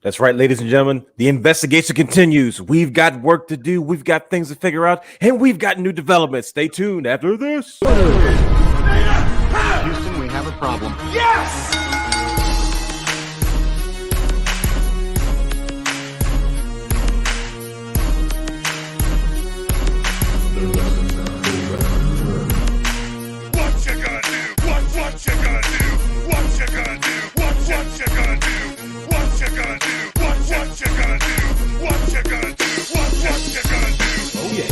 That's right, ladies and gentlemen. The investigation continues. We've got work to do. We've got things to figure out, and we've got new developments. Stay tuned after this. Houston, we have a problem. Yes! What you gonna do? What you gonna do? What you gonna do? What you gonna do? What you gonna do? What you gonna do? What you gonna do? What you gonna do? Oh yeah.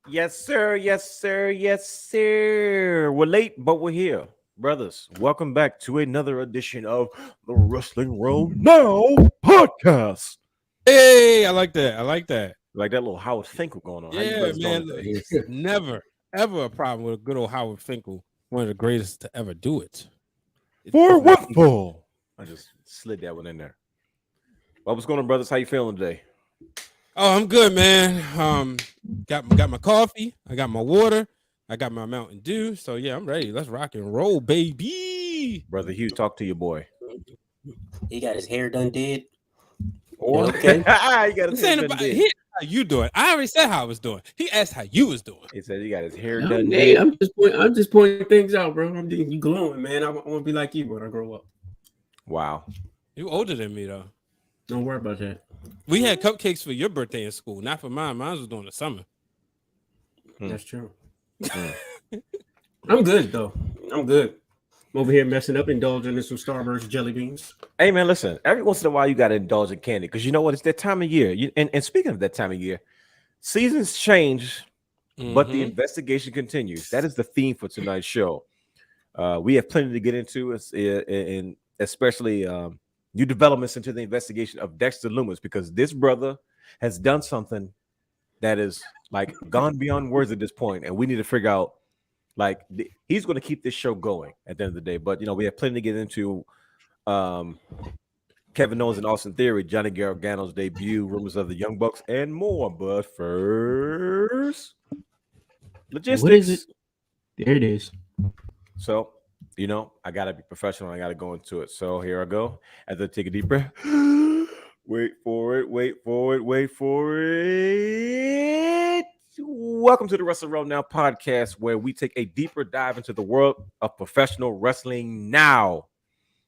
Yes, sir. Yes, sir. Yes, sir. We're late, but we're here. Brothers, welcome back to another edition of the Wrestling Room Now podcast. Hey, I like that. I like that. Like that little Howard Finkel going on. How you Yeah, brothers man. doing today? Never, ever a problem with a good old Howard Finkel. One of the greatest to ever do it. For what for? I just slid that one in there. Well, what's going on, brothers? How you feeling today? Oh, I'm good, man. Got my coffee. I got my water. I got my Mountain Dew. So yeah, I'm ready. Let's rock and roll, baby. Brother Hugh, talk to your boy. He got his hair done did. Or Okay. you got I'm saying about he asked how you doing. I already said how I was doing. He asked how you was doing. He said he got his hair No, done. hey, I'm just pointing things out, bro. You glowing, man. I want to be like you when I grow up. Wow. You older than me though. Don't worry about that. We had cupcakes for your birthday in school, not for mine. Mine was during the summer. That's true. I'm good though. I'm good. I'm over here messing up, indulging in some Starburst jelly beans. Hey man, listen. Every once in a while, you got to indulge in candy because you know what? It's that time of year. And speaking of that time of year, seasons change, but the investigation continues. That is the theme for tonight's show. We have plenty to get into, and especially new developments into the investigation of Dexter Lumis, because this brother has done something that is like gone beyond words at this point, and we need to figure out. Like he's going to keep this show going at the end of the day, but you know we have plenty to get into. Kevin Owens and Austin Theory, Johnny Gargano's debut, rumors of the Young Bucks, and more. But first, logistics. What is it? There it is. So you know I got to be professional. I got to go into it. So here I go. As I take a deep breath. Wait for it. Wait for it. Wait for it. Welcome to the Wrestling Room Now podcast, where we take a deeper dive into the world of professional wrestling now.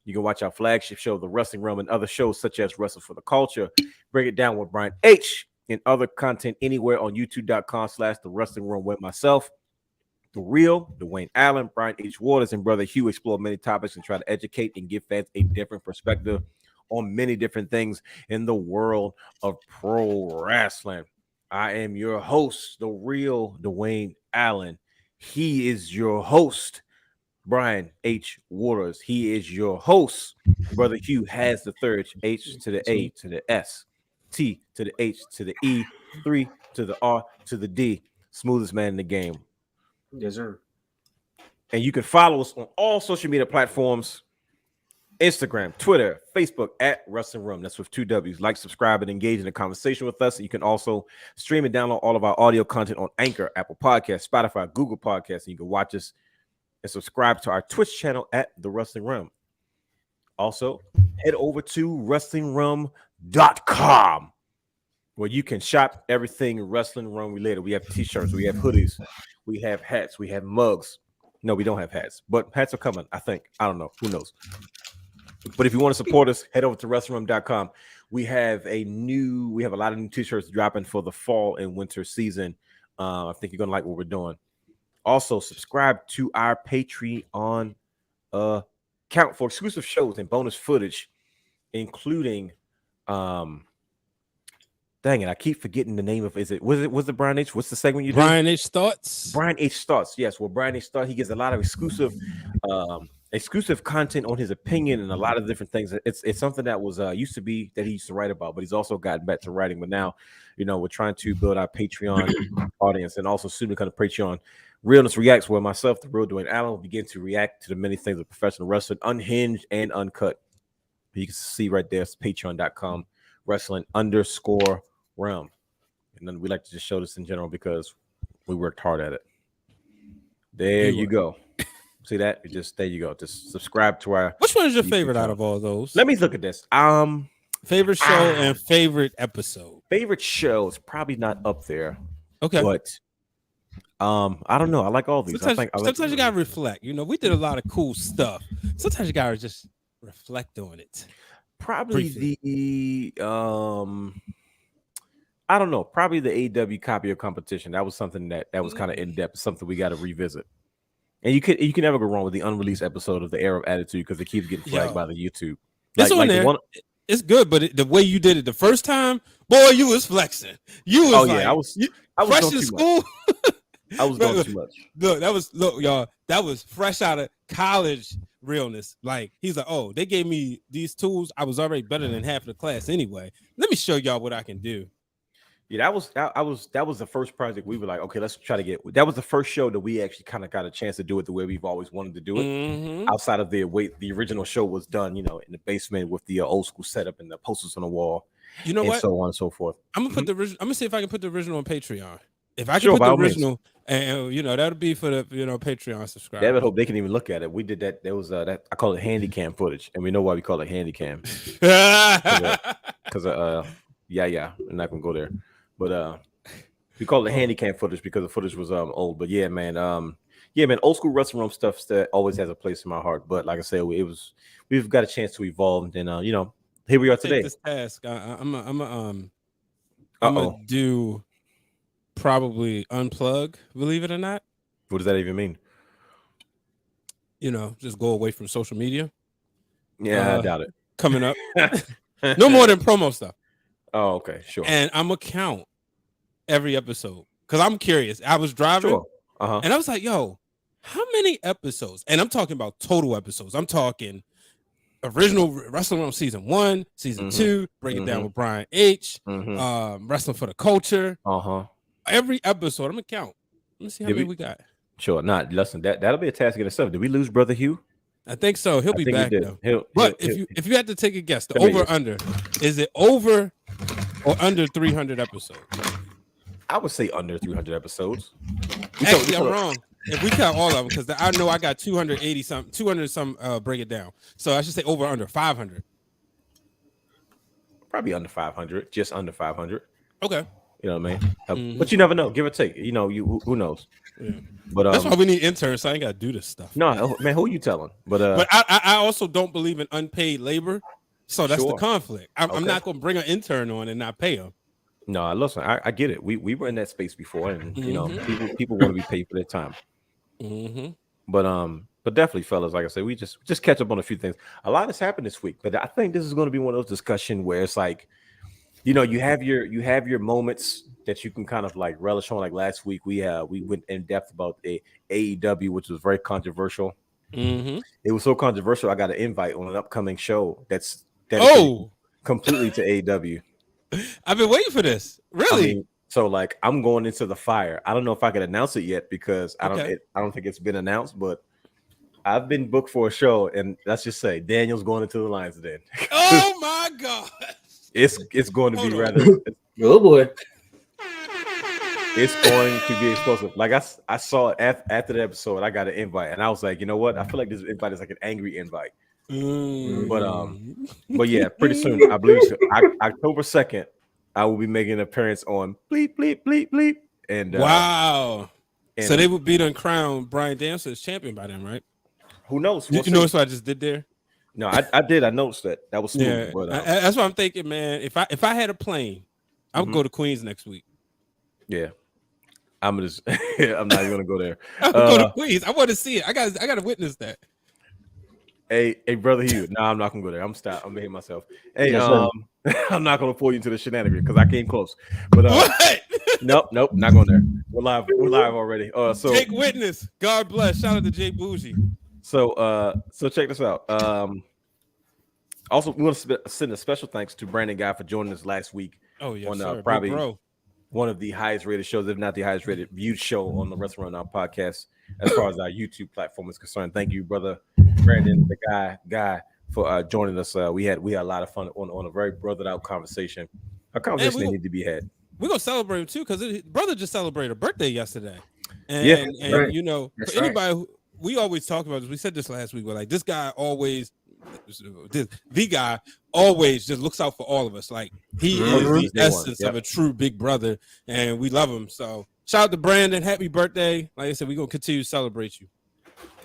You can watch our flagship show, The Wrestling Room, and other shows such as Wrestle for the Culture, Break It Down with Brian H, and other content anywhere on youtube.com/The Wrestling Room with myself, The Real, Dwayne Allen, Brian H. Waters, and Brother Hugh explore many topics and try to educate and give fans a different perspective on many different things in the world of pro wrestling. I am your host, The Real Dwayne Allen. He is your host, Brian H. Waters. He is your host. Brother Hugh has the third H to the A to the S, T to the H to the E, 3 to the R to the D. Smoothest man in the game. Yes, sir. And you can follow us on all social media platforms. Instagram, Twitter, Facebook at Wrestling Room. That's with 2 W's. Like, subscribe, and engage in the conversation with us. You can also stream and download all of our audio content on Anchor, Apple Podcasts, Spotify, Google Podcasts. And you can watch us and subscribe to our Twitch channel at The Wrestling Room. Also, head over to WrestlingRoom.com, where you can shop everything Wrestling Room related. We have t-shirts, we have hoodies, we have hats, we have mugs. No, we don't have hats, but hats are coming, I think. I don't know. Who knows? But if you want to support us, head over to WrestlingRoom.com. We have a lot of new t-shirts dropping for the fall and winter season. I think you're going to like what we're doing. Also, subscribe to our Patreon account for exclusive shows and bonus footage, including dang it, I keep forgetting the name of was it Brian H? What's the segment you do? Brian H. Thoughts. Brian H. Thoughts. Yes, well, Brian H. Thoughts, he gets a lot of exclusive content on his opinion and a lot of different things. It's something that was used to be that he used to write about, but he's also gotten back to writing. But now, you know, we're trying to build our Patreon audience and also soon become a Patreon. Realness Reacts, where myself, the real Dwayne Allen, will begin to react to the many things of professional wrestling, unhinged and uncut. You can see right there, it's patreon.com, wrestling_realm. And then we like to just show this in general because we worked hard at it. There you go. See that? There you go. Just subscribe to our. Which one is your favorite out of all those? Let me look at this. Favorite show and favorite episode. Favorite show is probably not up there. Okay. But I don't know. I like all these. Sometimes you gotta reflect. You know, we did a lot of cool stuff. Sometimes you gotta just reflect on it. Probably the I don't know. Probably the AEW copy of competition. That was something that was kind of in depth. Something we got to revisit. And you can never go wrong with the unreleased episode of the Era of Attitude because it keeps getting flagged by the YouTube. It's on there. It's good, but the way you did it the first time, boy, you was flexing. You was I was fresh going in too school. I was going too much. Look, y'all. That was fresh out of college realness. Like he's like, oh, they gave me these tools. I was already better than half of the class anyway. Let me show y'all what I can do. Yeah, that was the first project we were like, okay, let's try to get. That was the first show that we actually kind of got a chance to do it the way we've always wanted to do it. Outside of the original show was done, in the basement with the old school setup and the posters on the wall. You know what? So on and so forth. I'm gonna put the original. I'm gonna see if I can put the original on Patreon. If I can put the original, and that'll be for the Patreon subscribers. I would hope they can even look at it. We did that. There was that I call it handy cam footage, and we know why we call it handy cam. Because I'm not gonna go there. But we call it handy cam footage because the footage was old. But yeah, man, old school wrestling room stuff that always has a place in my heart. But like I said, we've got a chance to evolve, and here we are today. This task, I'm gonna do probably unplug. Believe it or not. What does that even mean? Just go away from social media. Yeah, I doubt it. Coming up, no more than promo stuff. Oh, okay, sure. And I'm gonna count every episode because I'm curious. I was driving, and I was like, "Yo, how many episodes?" And I'm talking about total episodes. I'm talking original Wrestling Room season 1, season 2. Break it down with Brian H. Wrestling for the Culture. Every episode, I'm gonna count. Let me see how many we got. Sure. Listen, that'll be a task in itself. Did we lose Brother Hugh? I think so. He'll be back though. If you had to take a guess, the over or under, is it over or under 300 episodes? I would say under 300 episodes. Actually, I'm wrong. If we count all of them, because I know I got 280 something, 200 some. Break it down. So I should say over under 500. Probably under 500, just under 500. Okay. You know what I mean? But you never know. Give or take. Who knows? Yeah. But that's why we need interns. So I ain't got to do this stuff. No, man, who you telling? But I also don't believe in unpaid labor. So that's the conflict. I'm not going to bring an intern on and not pay them. No, listen, I get it. We were in that space before, and people want to be paid for their time. But definitely, fellas, like I said, we just catch up on a few things. A lot has happened this week, but I think this is going to be one of those discussions where it's like, you have your moments that you can kind of like relish on. Like last week, we went in depth about the AEW, which was very controversial. It was so controversial. I got an invite on an upcoming show that's completely to AEW. I've been waiting for this. Really? So like I'm going into the fire. I don't know if I can announce it yet because I don't think it's been announced, but I've been booked for a show, and let's just say Daniel's going into the Lions Den. Oh my god! It's going to be rather. Oh boy! It's going to be explosive. Like I saw it after the episode. I got an invite, and I was like, you know what? I feel like this invite is like an angry invite. But yeah, pretty soon, I believe October 2nd, I will be making an appearance on Bleep Bleep Bleep Bleep. And wow! And so they would be done crown Bryan Danielson as champion by then, right? Who knows? You notice what I just did there? No, I did. I noticed that. That was smooth. Yeah, but, that's what I'm thinking, man. If I had a plane, I would go to Queens next week. Yeah, I'm not even gonna go there. I would go to Queens. I want to see it. I got to witness that. Hey, brother Hugh. No, I'm not gonna go there. I'm gonna hit myself. Hey, I'm not gonna pull you into the shenanigans because I came close. But what? Nope, not going there. We're live already. So take witness. God bless. Shout out to Jay Bougie. So check this out. Also, we want to send a special thanks to Brandon Guy for joining us last week. Oh yeah, on sure. probably bro. one of the highest rated shows, if not the highest rated viewed show on the Wrestling Rundown podcast, as far as our YouTube platform is concerned. Thank you, brother Brandon, the guy, for joining us. We had a lot of fun on a very brothered out conversation. A conversation that needed to be had. We're gonna celebrate him too, because his brother just celebrated a birthday yesterday. And, right. you know, That's for anybody we always talk about this, we said this last week, but like this guy always the guy always just looks out for all of us. Like he is the essence of a true big brother, and we love him. So shout out to Brandon, happy birthday. Like I said, we're gonna continue to celebrate you.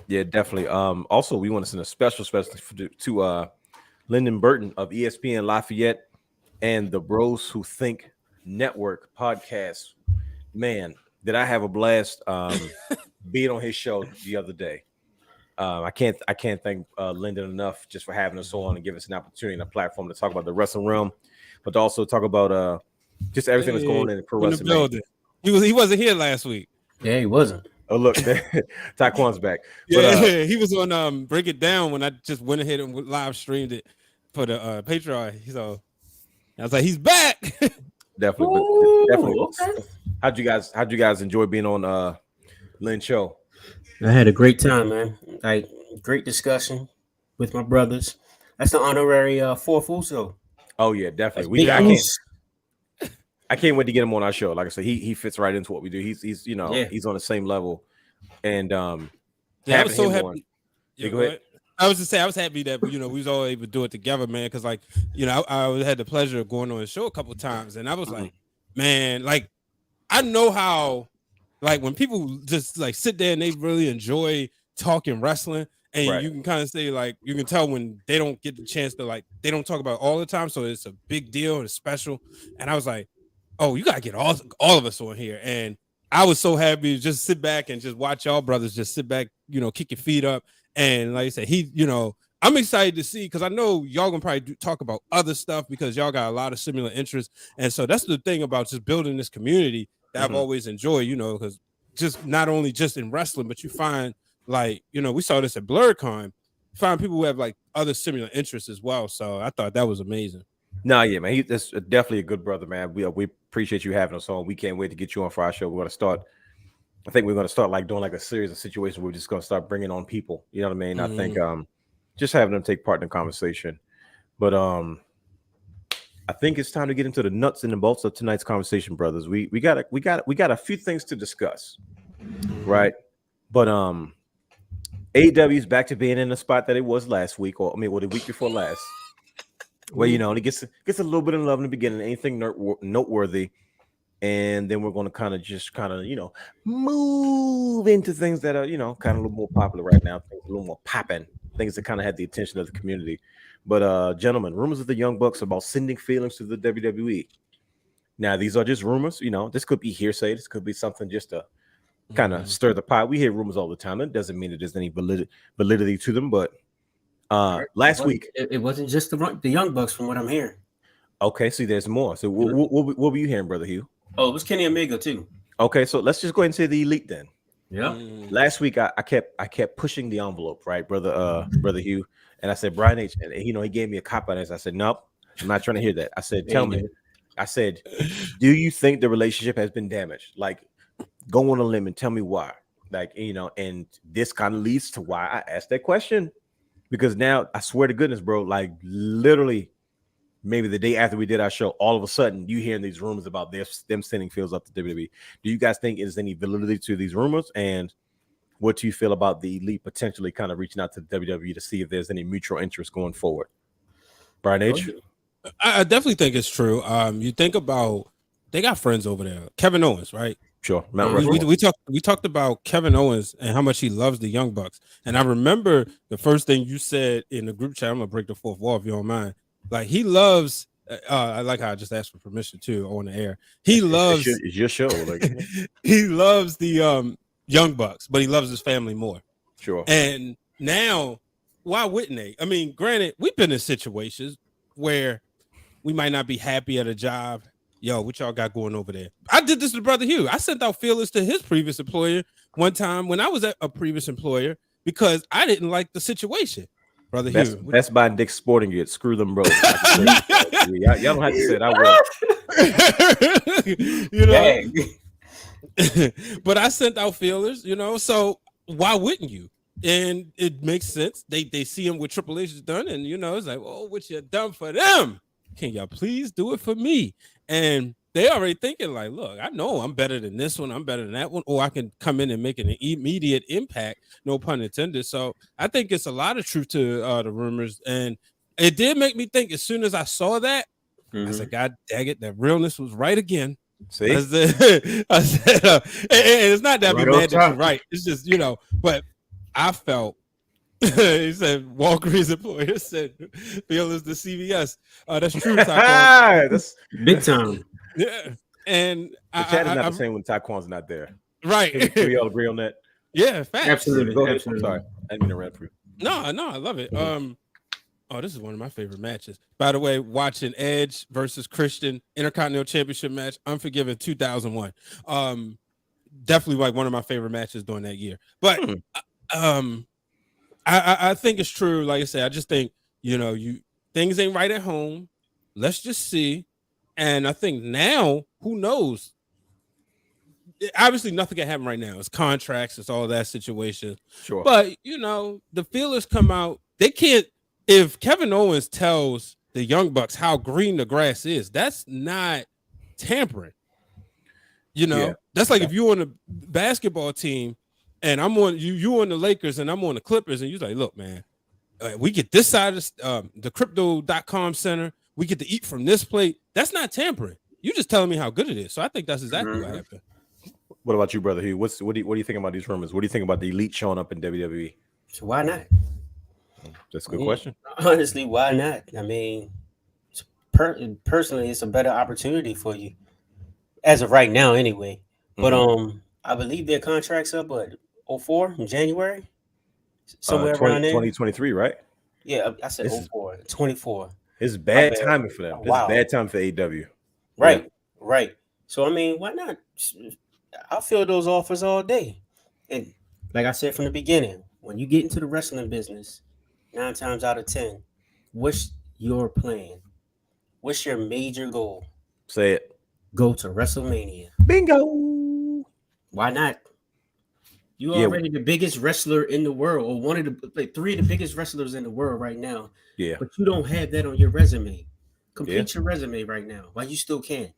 Yeah, definitely. Also, we want to send a special to Lyndon Burton of ESPN Lafayette and the Bros Who Think Network podcast. Man, did I have a blast being on his show the other day. I can't thank Lyndon enough just for having us on and give us an opportunity and a platform to talk about the wrestling realm, but to also talk about just everything that's going on in the pro wrestling building. He wasn't here last week. Yeah, he wasn't. Oh, look, Taekwon's back. Yeah, he was on Break It Down when I just went ahead and live streamed it for the Patreon. So I was like, he's back. Definitely. Ooh, definitely. Okay. How'd you guys enjoy being on Lynn's show? I had a great time, man. Like great discussion with my brothers. That's the honorary fourth Uso. Oh yeah, definitely. I can't wait to get him on our show. Like I said, he fits right into what we do. He's he's on the same level. And I was so happy. Go ahead. I was just saying I was happy that we was all able to do it together, man. Because like I had the pleasure of going on his show a couple of times, and I was like, man, like I know how like when people just like sit there and they really enjoy talking wrestling, and you can kind of say like you can tell when they don't get the chance to like they don't talk about it all the time, so it's a big deal and it's special. And I was like, oh, you gotta get all of us on here. And I was so happy to just sit back and just watch y'all brothers just sit back, kick your feet up. And like I said, I'm excited to see, because I know y'all gonna probably talk about other stuff because y'all got a lot of similar interests. And so that's the thing about just building this community that I've always enjoyed, because just not only just in wrestling, but you find like, we saw this at BlurCon, find people who have like other similar interests as well. So I thought that was amazing. No, yeah, man. That's definitely a good brother, man. We appreciate you having us on. We can't wait to get you on for our show. We're gonna start. I think we're gonna start like doing like a series of situations where we're just gonna start bringing on people. You know what I mean? I think just having them take part in the conversation. But I think it's time to get into the nuts and the bolts of tonight's conversation, brothers. We got a few things to discuss, right? But AEW is back to being in the spot that it was last week, or the week before last. Well, it gets a little bit of love in the beginning, anything noteworthy, and then we're going to move into things that are kind of a little more popular right now, things a little more popping, things that kind of had the attention of the community. But gentlemen, rumors of the Young Bucks about sending feelings to the WWE. Now these are just rumors. This could be hearsay. This could be something just to kind of stir the pot. We hear rumors all the time. It doesn't mean that there's any validity to them, but. Last week it wasn't just the Young Bucks, from what I'm hearing. Okay, see, there's more. So what were you hearing, Brother Hugh? Oh, it was Kenny Omega too. Okay, so let's just go ahead and say the Elite then. Yeah. Last week I kept pushing the envelope, right, brother Hugh, and I said Brian H. And he gave me a cop on this. I said, nope, I'm not trying to hear that. I said, tell me. I said, do you think the relationship has been damaged? Like, go on a limb and tell me why. Like, and this kind of leads to why I asked that question. Because now, I swear to goodness, bro, like literally maybe the day after we did our show, all of a sudden you hearing these rumors about them sending feels up to WWE. Do you guys think there's any validity to these rumors? And what do you feel about the Elite potentially kind of reaching out to the WWE to see if there's any mutual interest going forward? Brian H? I definitely think it's true. You think about, they got friends over there. Kevin Owens, right? Sure. We talked about Kevin Owens and how much he loves the Young Bucks. And I remember the first thing you said in the group chat. I'm gonna break the fourth wall if you don't mind. Like, he loves. I like how I just asked for permission too on the air. He loves. It's your show. Like, he loves the Young Bucks, but he loves his family more. Sure. And now, why wouldn't they? I mean, granted, we've been in situations where we might not be happy at a job. Yo, what y'all got going over there? I did this to Brother Hugh. I sent out feelers to his previous employer one time when I was at a previous employer because I didn't like the situation. Brother Hugh. Best Buy and Dick's Sporting Goods. Screw them, bro. Y'all don't have to say it. I will. You know. But I sent out feelers, you know, so why wouldn't you? And it makes sense. They see him with Triple H done, and you know, it's like, oh, what you done for them? Can y'all please do it for me? And they already thinking like, look, I know I'm better than this one, I'm better than that one, or I can come in and make an immediate impact, no pun intended. So I think it's a lot of truth to the rumors, and it did make me think as soon as I saw that, I said, God dang it, that realness was right again. See, I said, and it's not that I'd be mad that you're right. It's just, you know, but I felt he said Walgreens employer said feelers the CVS. That's true, Taquan. That's big time. Yeah, and the chat is not the same when Taquan's not there. Right? Do we all agree on that? Yeah, facts. Absolutely. Go ahead. I'm sorry, I didn't mean to rant for you. No, I love it. Oh, this is one of my favorite matches. By the way, watching Edge versus Christian Intercontinental Championship match, Unforgiven 2001. Definitely like one of my favorite matches during that year. But I think it's true. Like I said, I just think, you know, things ain't right at home. Let's just see. And I think now, who knows? Obviously, nothing can happen right now. It's contracts, it's all that situation. Sure. But, you know, the feelers come out. They can't. If Kevin Owens tells the Young Bucks how green the grass is, that's not tampering. You know, that's like if you're on a basketball team and I'm on you on the Lakers and I'm on the Clippers, and you're like, look, man, we get this side of the crypto.com center, we get to eat from this plate. That's not tampering. You just telling me how good it is. So I think that's exactly what happened. What about you, brother Hugh? What do you think about these rumors? What do you think about the elite showing up in WWE? So why not? That's a good question. Honestly, why not? I mean, personally, it's a better opportunity for you as of right now, anyway. But I believe their contracts up, but 04 in January, somewhere around there. 2023, right? Yeah, I said 04, 24. It's bad timing for them. It's bad time for AEW. Right, right. So I mean, why not? I'll fill those offers all day. And like I said from the beginning, when you get into the wrestling business, 9 times out of 10, what's your plan? What's your major goal? Say it. Go to WrestleMania. Bingo. Why not? You are already the biggest wrestler in the world, or one of the 3 of the biggest wrestlers in the world right now. Yeah. But you don't have that on your resume. Complete your resume right now. Why you still can?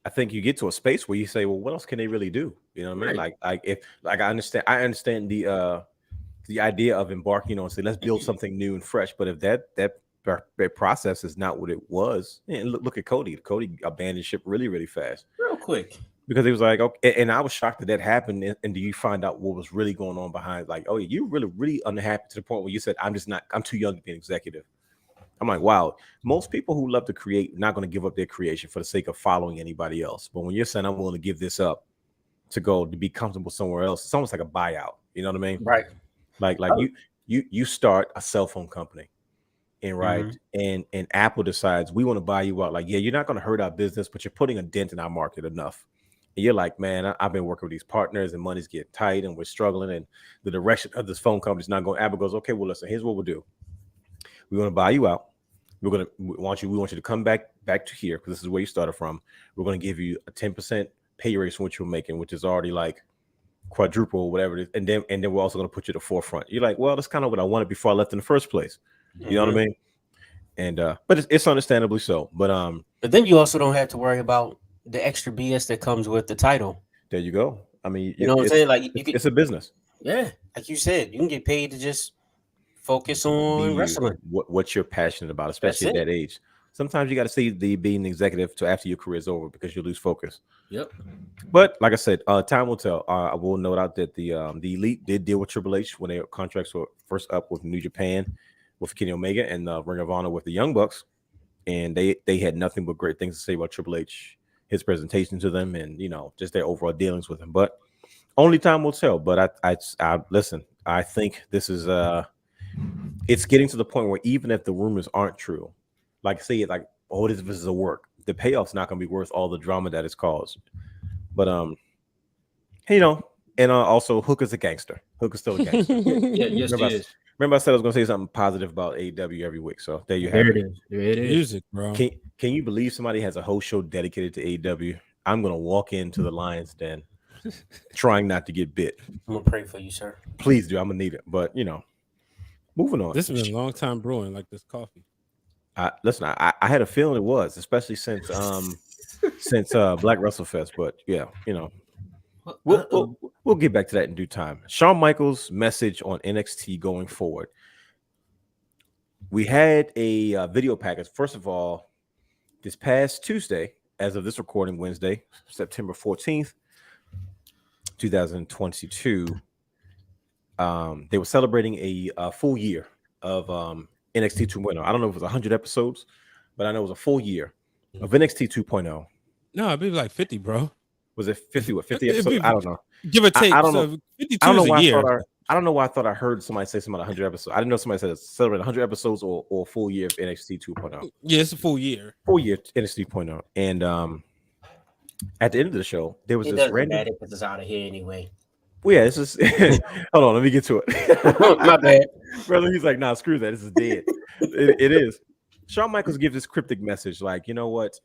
I think you get to a space where you say, well, what else can they really do? You know what I mean? Right. I understand the idea of embarking on, say, let's build something new and fresh. But if that process is not what it was, and look at Cody. Cody abandoned ship really, really fast, real quick, because he was like, okay. And I was shocked that happened. And do you find out what was really going on behind? Like, oh, you really, really unhappy to the point where you said, I'm too young to be an executive. I'm like, wow. Most people who love to create not going to give up their creation for the sake of following anybody else. But when you're saying I'm willing to give this up to go to be comfortable somewhere else, it's almost like a buyout. You know what I mean? Right. Like you start a cell phone company, and and Apple decides we want to buy you out. Like, yeah, you're not going to hurt our business, but you're putting a dent in our market enough. And you're like, man, I've been working with these partners, and money's getting tight, and we're struggling, and the direction of this phone company is not going. Apple goes, okay, well, listen, here's what we'll do. We're going to buy you out. We want you to come back to here, because this is where you started from. We're going to give you a 10% pay raise from what you're making, which is already like quadruple or whatever it is, and then we're also going to put you to the forefront. You're like, well, that's kind of what I wanted before I left in the first place. You know what I mean? And but it's understandably so. But then you also don't have to worry about the extra BS that comes with the title. There you go. I mean, you know what I'm saying? Like, it's a business. Yeah, like you said, you can get paid to just focus on wrestling. What you're passionate about, especially at that age. Sometimes you got to see being an executive till after your career is over, because you lose focus. Yep. But like I said, time will tell. I will note out that the Elite did deal with Triple H when their contracts were first up with New Japan, with Kenny Omega, and Ring of Honor with the Young Bucks, and they had nothing but great things to say about Triple H, his presentation to them, and just their overall dealings with him. But only time will tell. But I listen. I think this is it's getting to the point where even if the rumors aren't true, like say it like, oh, this is a work, the payoff's not going to be worth all the drama that it's caused. But and also Hook is a gangster. Hook is still a gangster. Yes, he is. Remember, I said I was going to say something positive about AEW every week. So there you have There it. it is. There it is. Music, bro. Can you believe somebody has a whole show dedicated to AEW? I'm going to walk into the Lions Den trying not to get bit. I'm going to pray for you, sir. Please do. I'm going to need it. But, moving on. This has been a long time brewing, like this coffee. Listen, I had a feeling it was, especially since Black WrestleFest. But, yeah, we'll get back to that in due time. Shawn Michaels' message on NXT going forward. We had a video package. First of all, this past Tuesday, as of this recording, Wednesday, September 14th, 2022, they were celebrating a full year of NXT 2.0. I don't know if it was 100 episodes, but I know it was a full year of NXT 2.0. No, it'd be like 50, bro. Was it 50? What, 50 episodes? I don't know. Give or take. I don't know. 52 I don't know is why a year. I don't know why I thought I heard somebody say something about 100 episodes. I didn't know somebody said celebrate 100 episodes or a full year of NXT 2.0. Yeah, it's a full year. Full year NXT 2.0. And at the end of the show, there was this random. Because it's out of here anyway. Well, yeah, this is. Hold on, let me get to it. My bad, brother. He's like, nah, screw that. This is dead. It is. Shawn Michaels gives this cryptic message, like, you know what?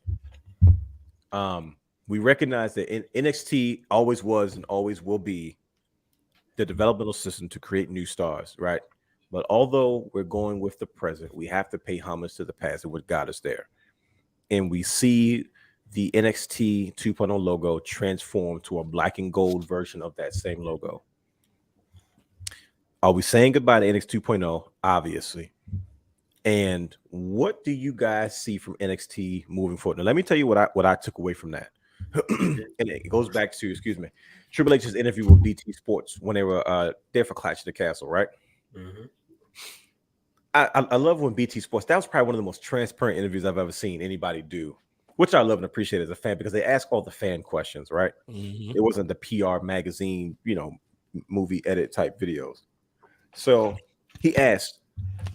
We recognize that NXT always was and always will be the developmental system to create new stars, right? But although we're going with the present, we have to pay homage to the past and what got us there. And we see the NXT 2.0 logo transform to a black and gold version of that same logo. Are we saying goodbye to NXT 2.0? Obviously. And what do you guys see from NXT moving forward? Now, let me tell you what I took away from that. And it goes back to, Triple H's interview with BT Sports when they were there for Clash of the Castle, right? Mm-hmm. I love when BT Sports, that was probably one of the most transparent interviews I've ever seen anybody do, which I love and appreciate as a fan because they ask all the fan questions, right? Mm-hmm. It wasn't the PR magazine, movie edit type videos. So he asked,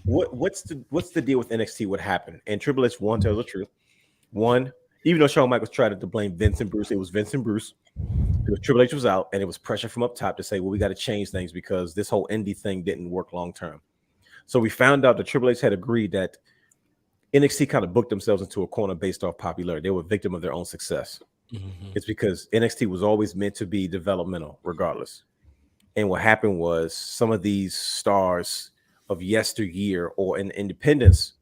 what's the deal with NXT? What happened? And Triple H tells the truth. Even though Shawn Michaels tried to blame Vince and Bruce, it was Vince and Bruce because Triple H was out, and it was pressure from up top to say, well, we got to change things because this whole indie thing didn't work long term. So we found out that Triple H had agreed that NXT kind of booked themselves into a corner based off popularity. They were a victim of their own success. Mm-hmm. It's because NXT was always meant to be developmental, regardless. And what happened was some of these stars of yesteryear or in independence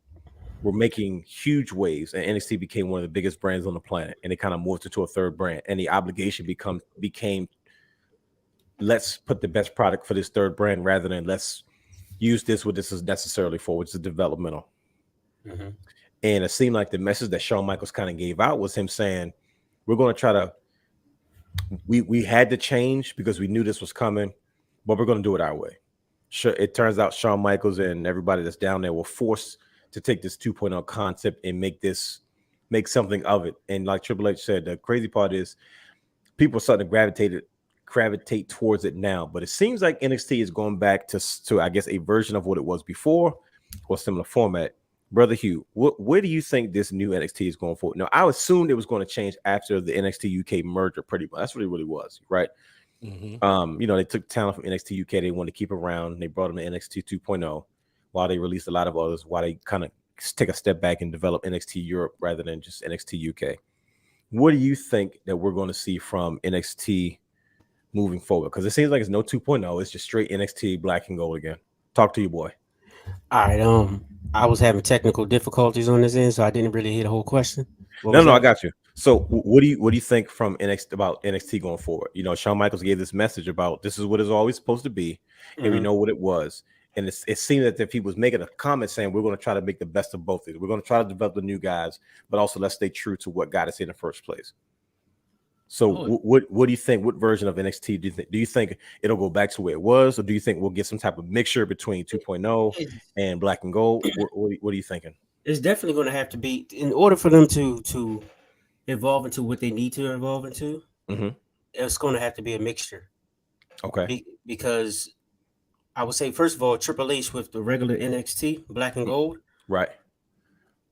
were making huge waves, and NXT became one of the biggest brands on the planet, and it kind of morphed into a third brand. And the obligation became let's put the best product for this third brand rather than let's use this what this is necessarily for, which is developmental. Mm-hmm. And it seemed like the message that Shawn Michaels kind of gave out was him saying, we're going to try to, we had to change because we knew this was coming, but we're going to do it our way. Sure, it turns out Shawn Michaels and everybody that's down there were forced to take this 2.0 concept and make something of it. And like Triple H said, the crazy part is people are starting to gravitate towards it now. But it seems like NXT is going back to I guess, a version of what it was before or similar format. Brother Hugh, where do you think this new NXT is going forward? Now, I assumed it was going to change after the NXT UK merger pretty much. That's what it really was, right? Mm-hmm. They took talent from NXT UK. They wanted to keep around. They brought them to NXT 2.0 while they released a lot of others, while they kind of take a step back and develop NXT Europe rather than just NXT UK. What do you think that we're going to see from NXT moving forward? Because it seems like it's no 2.0. It's just straight NXT black and gold again. Talk to you, boy. All right. I was having technical difficulties on this end, so I didn't really hear the whole question. No, I got you. So what do you think from NXT going forward? Shawn Michaels gave this message about this is what it's always supposed to be, and we know what it was. And it seemed that if he was making a comment saying we're going to try to make the best of both of these, we're going to try to develop the new guys, but also let's stay true to what got us in the first place. So what do you think? What version of NXT do you think it'll go back to where it was, or do you think we'll get some type of mixture between 2.0 and black and gold? What are you thinking? It's definitely going to have to be, in order for them to evolve into what they need to evolve into. Mm-hmm. It's going to have to be a mixture. Okay. Because I would say, first of all, Triple H with the regular NXT black and gold, right?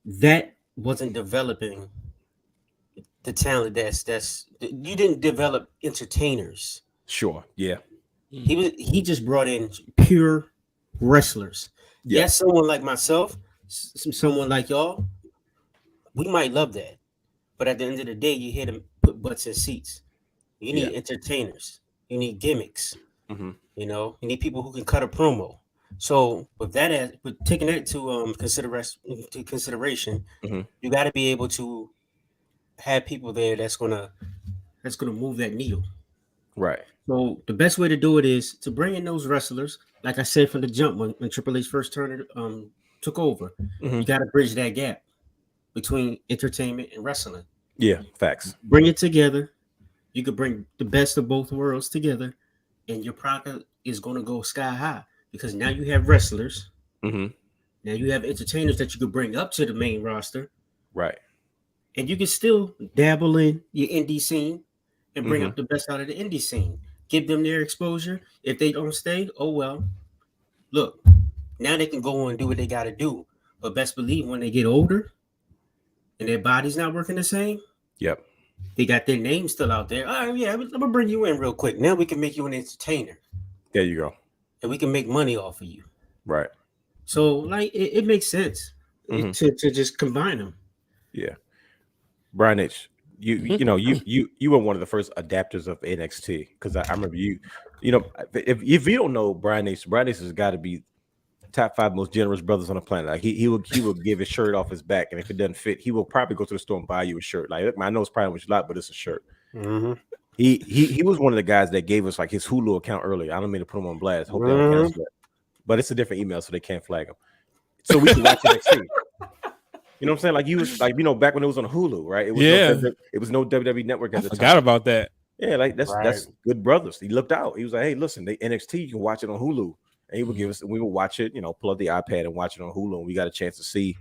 That wasn't developing the talent. That's you didn't develop entertainers. Sure. Yeah. He just brought in pure wrestlers. Yeah. Yes, someone like myself, someone like y'all, we might love that. But at the end of the day, you here to put butts in seats. You need entertainers. You need gimmicks. Mm-hmm. You know, you need people who can cut a promo. So with that, with taking that to consideration, Mm-hmm. you got to be able to have people there that's gonna move that needle. Right. So the best way to do it is to bring in those wrestlers. Like I said from the jump, when Triple H first took over, Mm-hmm. you got to bridge that gap between entertainment and wrestling. Yeah, facts. Bring it together. You could bring the best of both worlds together, and your product is going to go sky high because now you have wrestlers. Mm-hmm. Now you have entertainers that you could bring up to the main roster. Right. And you can still dabble in your indie scene and bring up the best out of the indie scene. Give them their exposure. If they don't stay, oh well. Look, now they can go on and do what they got to do. But best believe when they get older and their body's not working the same, yep, they got their name still out there. Oh yeah, I'm gonna bring you in real quick. Now we can make you an entertainer. There you go. And we can make money off of you. Right. So like it makes sense to just combine them. Yeah. Brian H, you know you were one of the first adapters of NXT because I remember you know if you don't know Brian H has got to be top 5 most generous brothers on the planet. Like he will give his shirt off his back, and if it doesn't fit, he will probably go to the store and buy you a shirt. Like I know it's probably much a lot, but it's a shirt. Mm-hmm. He was one of the guys that gave us like his Hulu account earlier. I don't mean to put him on blast. Hope they don't cancel it, but it's a different email, so they can't flag him. So we can watch NXT. You know what I'm saying? Like you was like back when it was on Hulu, right? It was it was no WWE network at the time. Forgot about that. Yeah, like that's good brothers. He looked out. He was like, hey, listen, they NXT, you can watch it on Hulu. And he would give us, we would watch it, pull up the iPad and watch it on Hulu. And we got a chance to see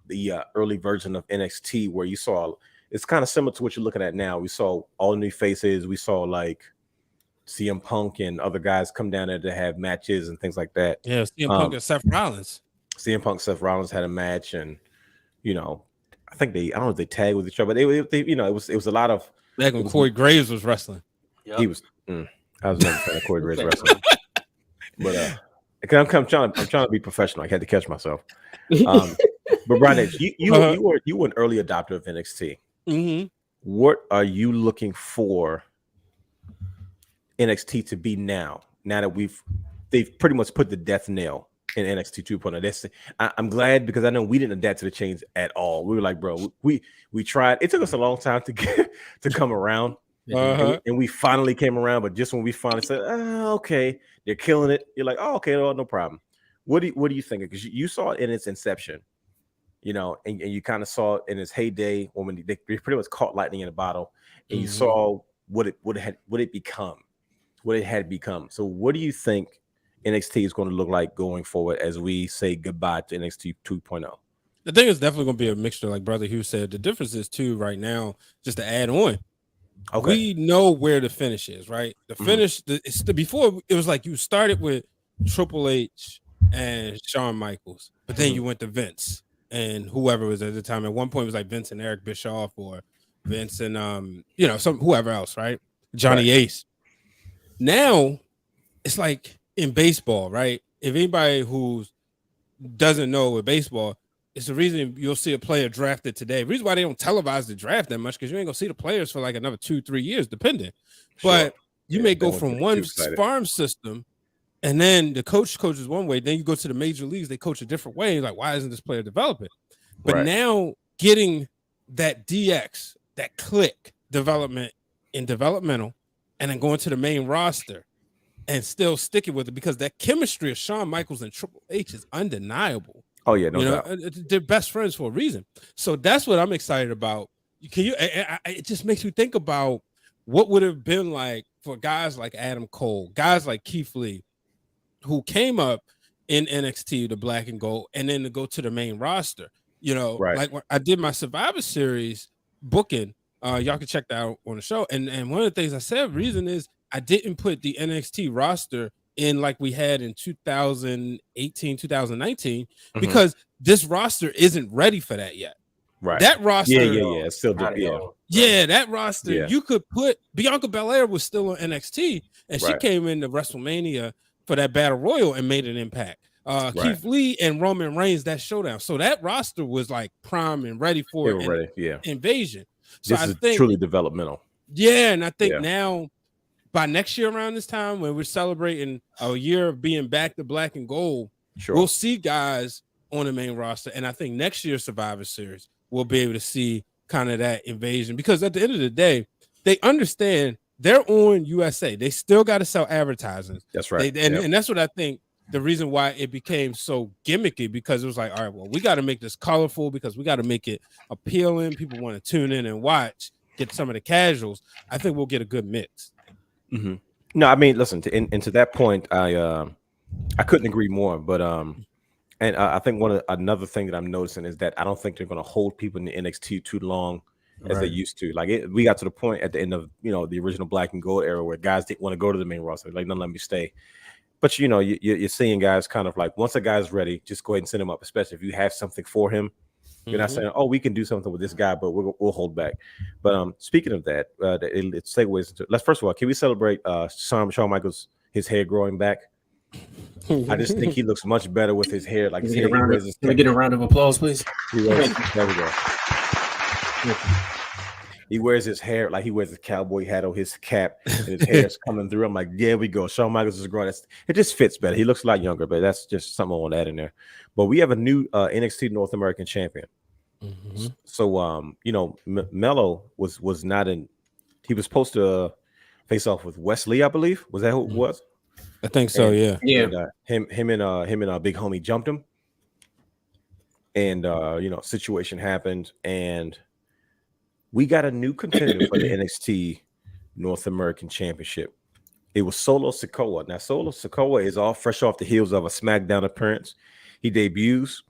the early version of NXT where you saw, it's kind of similar to what you're looking at now. We saw all new faces. We saw like CM Punk and other guys come down there to have matches and things like that. Yeah, CM Punk and Seth Rollins. CM Punk, Seth Rollins had a match, and I think I don't know if they tagged with each other, but they it was a lot of. Back when Corey Graves was wrestling, he was. I was never a fan of Corey Graves wrestling, but I'm trying to be professional. I had to catch myself. But Brian, you were an early adopter of NXT. Mm-hmm. What are you looking for NXT to be now? Now that they've pretty much put the death nail in NXT 2.0. I'm glad because I know we didn't adapt to the change at all. We were like, bro, we tried. It took us a long time to come around, and we finally came around. But just when we finally said, okay, they're killing it, you're like, oh, okay, no problem. What do you think? Because you saw it in its inception, and you kind of saw it in its heyday when they pretty much caught lightning in a bottle, and you saw what it had become. So what do you think NXT is going to look like going forward as we say goodbye to NXT 2.0? I think it's definitely going to be a mixture, like Brother Hugh said. The difference is too right now, just to add on. Okay, we know where the finish is, right? The finish, before it was like you started with Triple H and Shawn Michaels, but then you went to Vince and whoever was at the time. At one point, it was like Vince and Eric Bischoff, or Vince and whoever else, right? Johnny Ace. Now it's like in baseball, right? If anybody who doesn't know with baseball, it's the reason you'll see a player drafted today. The reason why they don't televise the draft that much, because you ain't gonna see the players for like another 2-3 years, depending. Sure. But you may go from one farm system, and then the coaches one way, then you go to the major leagues, they coach a different way. Like, why isn't this player developing? But now getting that DX, that click development in developmental, and then going to the main roster and still sticking with it, because that chemistry of Shawn Michaels and Triple H is undeniable. Oh yeah, no doubt. They're best friends for a reason. So that's what I'm excited about. It just makes me think about what would have been like for guys like Adam Cole, guys like Keith Lee, who came up in NXT, the black and gold, and then to go to the main roster. Like when I did my Survivor Series booking. Y'all can check that out on the show. And one of the things I said, reason is I didn't put the NXT roster in like we had in 2018, 2019, because this roster isn't ready for that yet. Right. That roster. Yeah. It's still Yeah, that roster. Yeah. You could put Bianca Belair was still on NXT, and she came into WrestleMania for that battle royal and made an impact. Keith Lee and Roman Reigns, that showdown. So that roster was like prime and ready for invasion. So this is truly developmental. Yeah, and I think now by next year around this time, when we're celebrating a year of being back to black and gold, we'll see guys on the main roster. And I think next year's Survivor Series, we'll be able to see kind of that invasion, because at the end of the day, they understand they're on USA. They still got to sell advertising. That's right. And that's what I think the reason why it became so gimmicky, because it was like, all right, well, we got to make this colorful because we got to make it appealing. People want to tune in and watch, get some of the casuals. I think we'll get a good mix. Mm-hmm. No, I mean, listen, to that point, I couldn't agree more. But I think another thing that I'm noticing is that I don't think they're going to hold people in the NXT too long as they used to. Like we got to the point at the end of the original Black and Gold era where guys didn't want to go to the main roster. Like, no, let me stay. But you're seeing guys kind of like, once a guy's ready, just go ahead and send him up. Especially if you have something for him. You're not saying, oh, we can do something with this guy, but we'll hold back. But speaking of that, it segues into. Let's first of all, can we celebrate Shawn Michaels, his hair growing back? I just think he looks much better with his hair. Like, can we get a round of applause, please? There we go. He wears his hair like he wears his cowboy hat on his cap, and his hair's coming through. I'm like, there we go. Shawn Michaels is growing. It just fits better. He looks a lot younger, but that's just something I want to add in there. But we have a new NXT North American champion. Mm-hmm. So, Mello was not in. He was supposed to face off with Wesley, I believe. Was that who it was? I think so. And, him and Big Homie jumped him, and situation happened, and we got a new contender for the NXT North American Championship. It was Solo Sikoa. Now, Solo Sikoa is all fresh off the heels of a SmackDown appearance. He debuts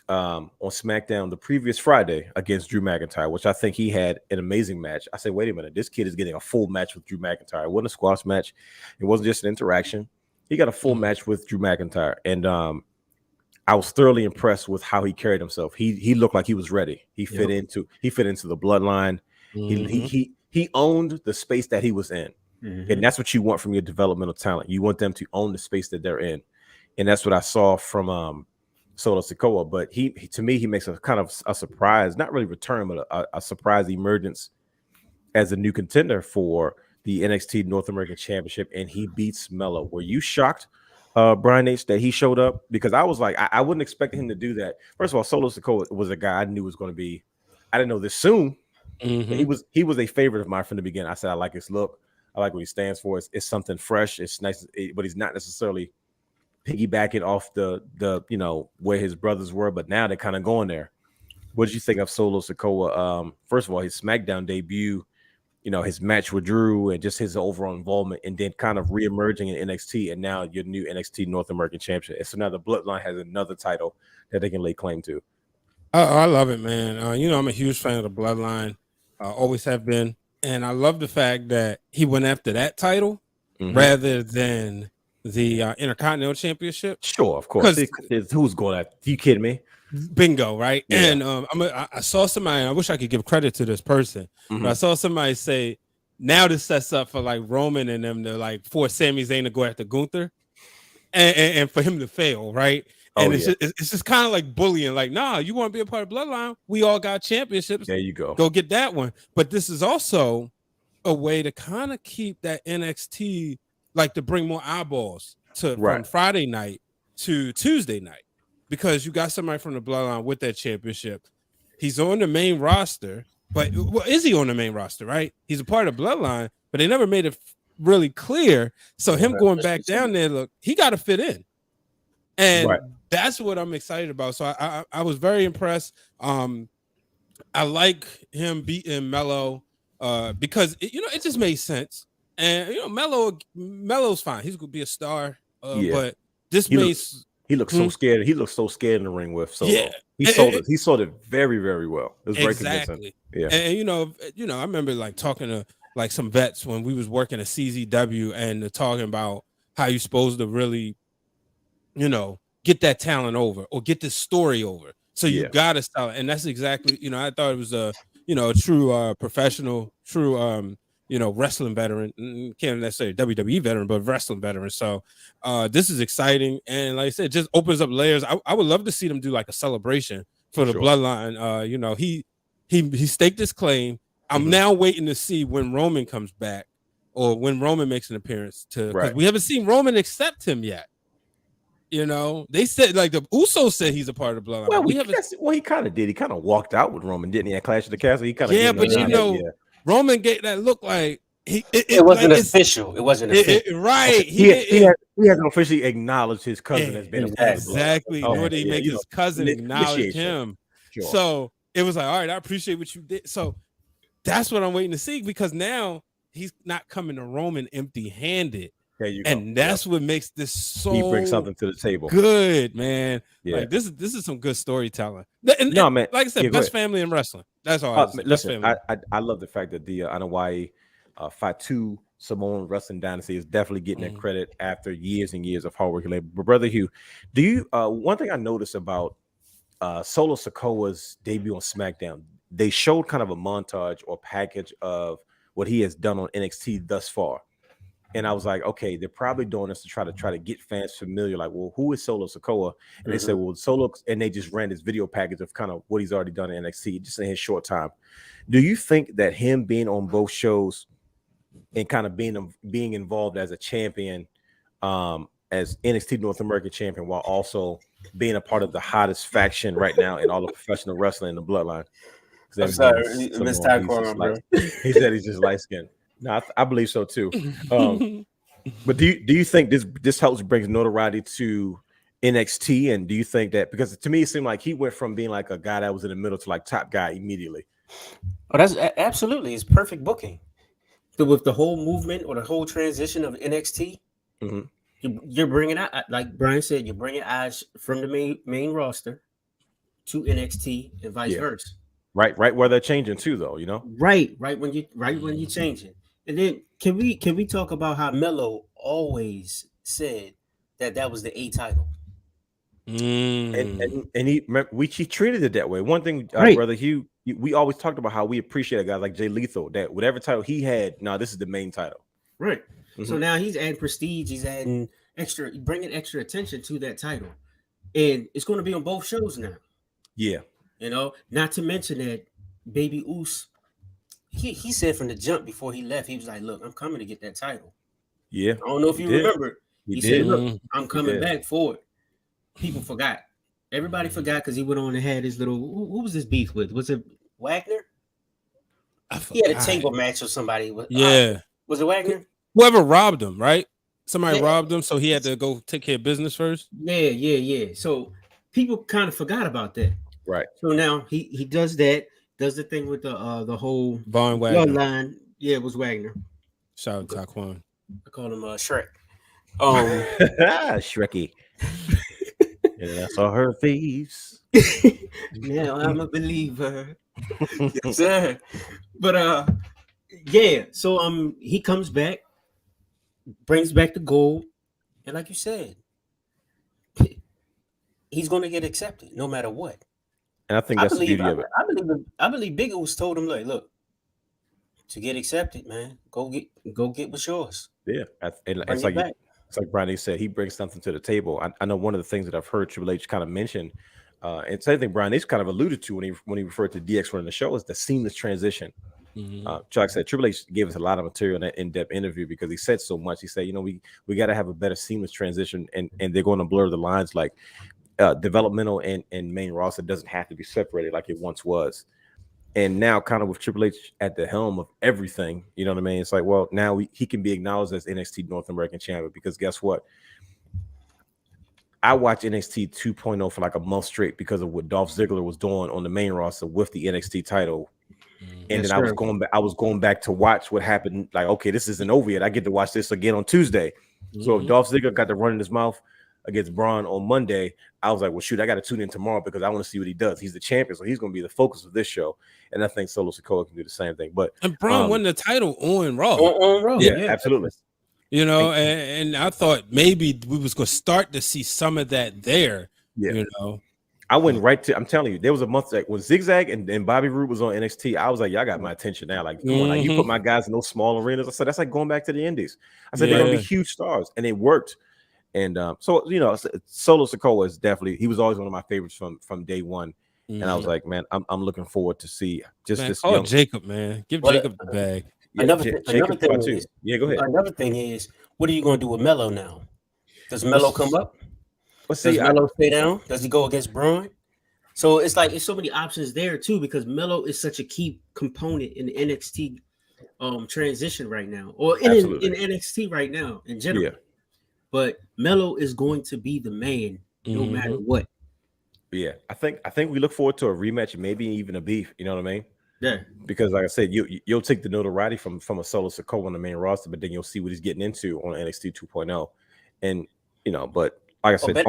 on SmackDown the previous Friday against Drew McIntyre, which I think he had an amazing match. I said, wait a minute, this kid is getting a full match with Drew McIntyre. It wasn't a squash match. It wasn't just an interaction. He got a full match with Drew McIntyre. And I was thoroughly impressed with how he carried himself. He looked like he was ready. He fit into the bloodline. Mm-hmm. He owned the space that he was in. Mm-hmm. And that's what you want from your developmental talent. You want them to own the space that they're in. And that's what I saw from Solo Sikoa. But he to me, he makes a kind of a surprise, not really return, but a surprise emergence as a new contender for the NXT North American Championship. And he beats Mello. Were you shocked, Brian H., that he showed up? Because I was like, I wouldn't expect him to do that. First of all, Solo Sikoa was a guy I knew was going to be, I didn't know this soon. Mm-hmm. He was a favorite of mine from the beginning. I said, I like his look. I like what he stands for. It's something fresh. It's nice, but he's not necessarily piggybacking off the where his brothers were, but now they're kind of going there. What did you think of Solo Sikoa? First of all, his SmackDown debut, his match with Drew, and just his overall involvement, and then kind of reemerging in NXT, and now your new NXT North American Champion. So now the Bloodline has another title that they can lay claim to. I love it, man. I'm a huge fan of the Bloodline. Always have been, and I love the fact that he went after that title rather than the Intercontinental Championship. Sure, of course. Who's going after? You kidding me? Bingo, right? Yeah. And I saw somebody, and I wish I could give credit to this person, but I saw somebody say, now this sets up for like Roman and them to like force Sami Zayn to go after Gunther and for him to fail, right? And it's just kind of like bullying, like, nah, you want to be a part of Bloodline? We all got championships. There you go. Go get that one. But this is also a way to kind of keep that NXT, like to bring more eyeballs from Friday night to Tuesday night, because you got somebody from the Bloodline with that championship. He's on the main roster, but is he on the main roster, right? He's a part of Bloodline, but they never made it really clear. So him going back down there, look, he got to fit in. And that's what I'm excited about. So I was very impressed. I like him beating Mello because it just made sense. And Mello's fine. He's gonna be a star. But this he looks so scared. He looks so scared in the ring with Solo. Yeah. He sold it very, very well. It was very convincing. Yeah. And I remember like talking to like some vets when we was working at CZW and talking about how you're supposed to really get that talent over or get this story over. So you gotta sell it. And that's exactly, I thought it was a true professional, true wrestling veteran, can't necessarily WWE veteran, but wrestling veteran. So this is exciting, and like I said, just opens up layers. I would love to see them do like a celebration for the bloodline. He staked his claim. I'm now waiting to see when Roman comes back or when Roman makes an appearance because we haven't seen Roman accept him yet. They said like the Usos said he's a part of the bloodline. Well, he kind of did. He kind of walked out with Roman, didn't he? At Clash of the Castle, he kind of Roman gave that look like it wasn't official. It wasn't official, right? He hasn't officially acknowledged his cousin as being exactly. Nor did he make his cousin acknowledge him. Sure. So it was like, all right, I appreciate what you did. So that's what I'm waiting to see because now he's not coming to Roman empty-handed. There you go. And that's what makes this so he brings something to the table. Good, man. Yeah. Like this is some good storytelling. Man. Like I said, best family in wrestling. That's all. Listen, I love the fact that the Anoa'i Fatu Samoan Wrestling Dynasty is definitely getting that credit after years and years of hard work. But brother Hugh, do you one thing I noticed about Solo Sikoa's debut on SmackDown, they showed kind of a montage or package of what he has done on NXT thus far. And I was like, okay, they're probably doing this to try to get fans familiar. Like, well, who is Solo Sikoa? And they said, well, Solo, and they just ran this video package of kind of what he's already done in NXT just in his short time. Do you think that him being on both shows and kind of being involved as a champion, as NXT North American champion, while also being a part of the hottest faction right now in all of professional wrestling in the bloodline? I'm sorry, Miss Taekwondo, bro. He said he's just light skinned. No, I believe so too. But do you think this helps brings notoriety to NXT? And do you think that, because to me it seemed like he went from being like a guy that was in the middle to like top guy immediately? Oh, that's absolutely, it's perfect booking. With the whole movement or the whole transition of NXT, you're bringing out, like Brian said, you're bringing eyes from the main roster to NXT and vice versa. Right where they're changing too, though, Right when you're changing. And then can we talk about how Melo always said that was the A title, and he treated it that way. One thing, brother Hugh, we always talked about how we appreciate a guy like Jay Lethal, that whatever title he had, this is the main title, right? So now he's adding prestige, he's adding bringing extra attention to that title, and it's going to be on both shows now. Yeah. Not to mention that Baby Oos, he said from the jump before he left, he was like, look, I'm coming to get that title. Yeah. I don't know if you remember. He said, look, I'm coming back for it. People forgot. Everybody forgot because he went on and had his little, who was this beef with? Was it Wagner? He had a table match with somebody. Was it Wagner? Whoever robbed him, right? Somebody robbed him, so he had to go take care of business first. Yeah. So people kind of forgot about that. Right. So now he does that, does the thing with the whole Von Wagner bloodline. Yeah, it was Wagner. Shout out to Taquan. I call him Shrek. Shrekky. And I saw her face. Now I'm a believer. Yes, sir. But so he comes back, brings back the gold, and like you said, he's gonna get accepted no matter what. And I think that's the beauty of it. I believe Big O's told him, like, look, to get accepted, man, go get what's yours. Yeah, it's like Brian said, he brings something to the table. I know one of the things that I've heard Triple H kind of mention, and same thing Brian H kind of alluded to when he referred to DX running the show, is the seamless transition. Chuck said Triple H gave us a lot of material in that in-depth interview because he said so much. He said, we got to have a better seamless transition, and they're going to blur the lines like. Developmental and main roster doesn't have to be separated like it once was. And now kind of with Triple H at the helm of everything, you know what I mean? It's like, well, now he can be acknowledged as NXT North American champion because guess what? I watched NXT 2.0 for like a month straight because of what Dolph Ziggler was doing on the main roster with the NXT title. And then I was going back to watch what happened. Like, okay, this isn't over yet. I get to watch this again on Tuesday. So if Dolph Ziggler got to run in his mouth against Braun on Monday, I was like, well, shoot, I got to tune in tomorrow because I want to see what he does. He's the champion, so he's going to be the focus of this show. And I think Solo Sikoa can do the same thing. And Braun won the title on Raw. On Raw. Yeah, absolutely. And I thought maybe we was going to start to see some of that there. Yeah. I went right to. I'm telling you, there was a month like when Zigzag and Bobby Roode was on NXT. I was like, y'all got my attention now. Like, come on, like you put my guys in those small arenas. I said that's like going back to the Indies. I said they're gonna be huge stars, and it worked. And so you know, Solo Sikoa is definitely. He was always one of my favorites from day one. And I was like, man, I'm looking forward to see just this. Young Jacob, man, give Jacob the bag. Another thing is, yeah, go ahead. Another thing is, what are you going to do with Melo now? Does Melo come up? Let's see. Does Melo stay down? Does he go against Braun? So it's like it's so many options there too because Melo is such a key component in the NXT transition right now, or in NXT right now in general. Yeah. But Melo is going to be the man no matter what. Yeah, I think we look forward to a rematch, maybe even a beef. You know what I mean? Yeah. Because like I said, you'll take the notoriety from a Solo Sikoa on the main roster, but then you'll see what he's getting into on NXT 2.0. And you know, but like I said,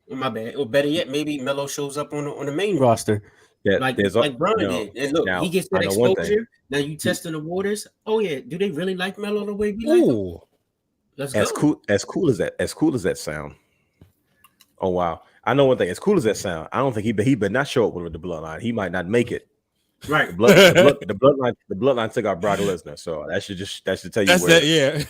my bad. Or better yet, maybe Melo shows up on the main roster. Yeah, like Braun did. And look, he gets that exposure. Now you testing the waters. Oh yeah, do they really like Melo the way we like him? Let's go. As cool as that sound. Oh wow. I know one thing. As cool as that sound, I don't think he better not show up with the bloodline. He might not make it. Right. The bloodline took out Brock Lesnar, so that should tell you that's where. That, yeah.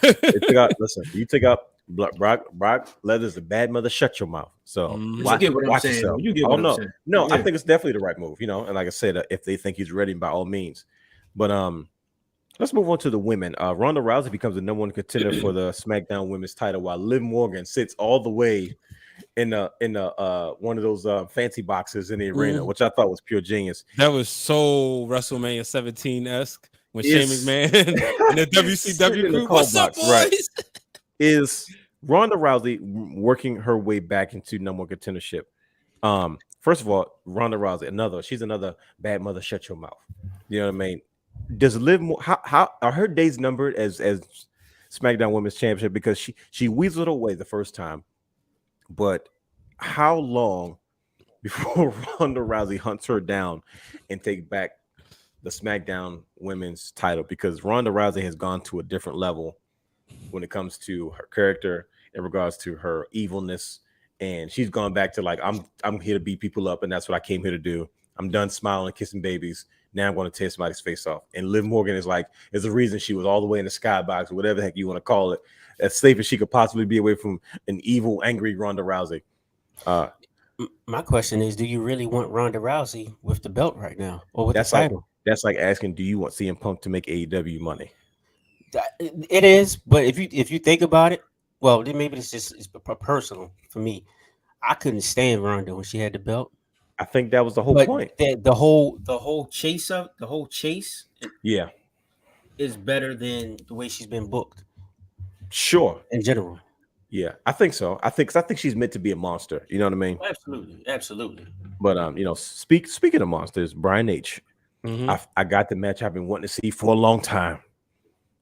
You took out Brock Lesnar's the bad mother. Shut your mouth. So watch yourself. No, I think it's definitely the right move. You know, and like I said, if they think he's ready, by all means. But let's move on to the women. Ronda Rousey becomes the number one contender for the SmackDown Women's title, while Liv Morgan sits all the way in one of those fancy boxes in the arena, which I thought was pure genius. That was so WrestleMania 17-esque when Shane McMahon and the WCW crew. What's up, boys? Right. Is Ronda Rousey working her way back into number one contendership? First of all, Ronda Rousey, she's another bad mother. Shut your mouth. You know what I mean? Does Liv more? How are her days numbered as SmackDown Women's Championship? Because she weaseled away the first time. But how long before Ronda Rousey hunts her down and take back the SmackDown Women's title? Because Ronda Rousey has gone to a different level when it comes to her character, in regards to her evilness, and she's gone back to like I'm here to beat people up, and that's what I came here to do. I'm done smiling and kissing babies. Now I'm going to tear somebody's face off. And Liv Morgan is the reason she was all the way in the skybox, or whatever the heck you want to call it, as safe as she could possibly be away from an evil, angry Ronda Rousey. My question is, do you really want Ronda Rousey with the belt right now, or with the title? That's like asking, do you want CM Punk to make AEW money? It is, but if you think about it, well, then maybe it's personal for me. I couldn't stand Ronda when she had the belt. I think that was the whole point. The whole chase, yeah, is better than the way she's been booked. Sure, in general. Yeah, I think so. I think she's meant to be a monster. You know what I mean? Absolutely. But speaking of monsters, Brian H. I got the match I've been wanting to see for a long time.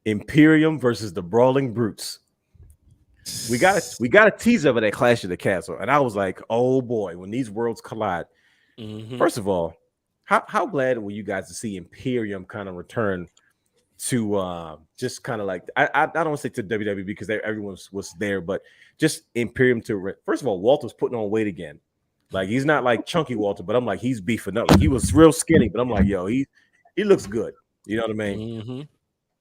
Imperium versus the Brawling Brutes. We got a teaser of it at Clash of the Castle, and I was like, oh boy, when these worlds collide. First of all, how glad were you guys to see Imperium kind of return to just kind of like I don't want to say to WWE because everyone was there, but just Imperium to first of all, Walter's putting on weight again. Like he's not like chunky Walter, but I'm like he's beefing up. Like, he was real skinny, but I'm like, yo, he looks good. You know what I mean?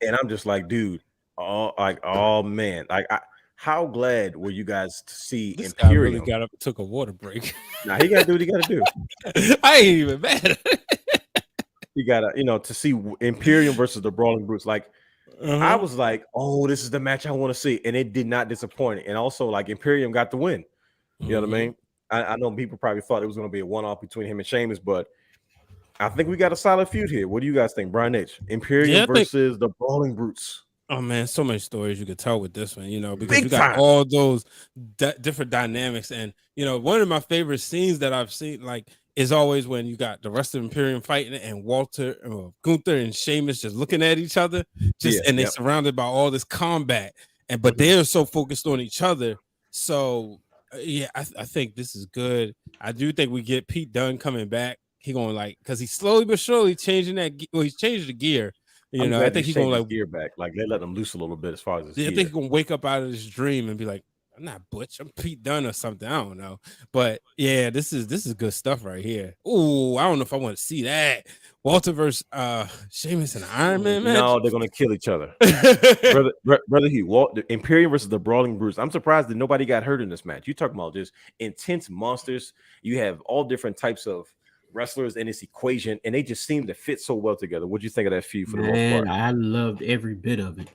And I'm just like, dude, oh man, like how glad were you guys to see this Imperium? Guy really got up and took a water break. Nah, he gotta do what he gotta do. I ain't even mad. You gotta, to see Imperium versus the Brawling Brutes. Like, I was like, oh, this is the match I want to see, and it did not disappoint. And also, like, Imperium got the win. You know what I mean? I know people probably thought it was going to be a one-off between him and Sheamus, but I think we got a solid feud here. What do you guys think, Brian H? Imperium versus the Brawling Brutes. Oh man, so many stories you could tell with this one, because you got all those different dynamics, and one of my favorite scenes that I've seen, like, is always when you got the rest of Imperium fighting and Gunther and Sheamus just looking at each other, and they're surrounded by all this combat, but they're so focused on each other. So I think this is good. I do think we get Pete Dunne coming back. He going because he's slowly but surely changing he's changing the gear. I think he's gonna gear back. Like they let him loose a little bit as far as I think he's gonna wake up out of this dream and be like, I'm not Butch. I'm Pete Dunne or something. I don't know. But yeah, this is good stuff right here. Ooh, I don't know if I want to see that. Walter versus Sheamus and Iron Man match. No, they're gonna kill each other. brother Hugh, the Imperium versus the Brawling Brutes. I'm surprised that nobody got hurt in this match. You talking about just intense monsters. You have all different types of wrestlers in this equation, and they just seem to fit so well together. What'd you think of that feud for the most part? I loved every bit of it.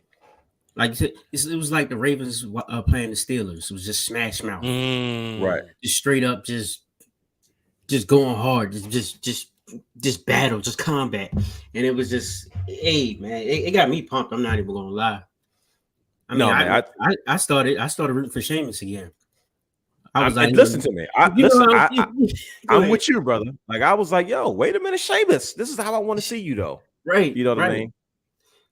Like it was like the Ravens playing the Steelers. It was just smash mouth, right? Just straight up, just going hard, just battle, just combat, and it was just, hey man, it got me pumped. I'm not even gonna lie. I started rooting for Sheamus again. I was like, listen to me. I'm with you, brother. Like I was like, yo, wait a minute, Sheamus. This is how I want to see you, though. Right? You know what I mean?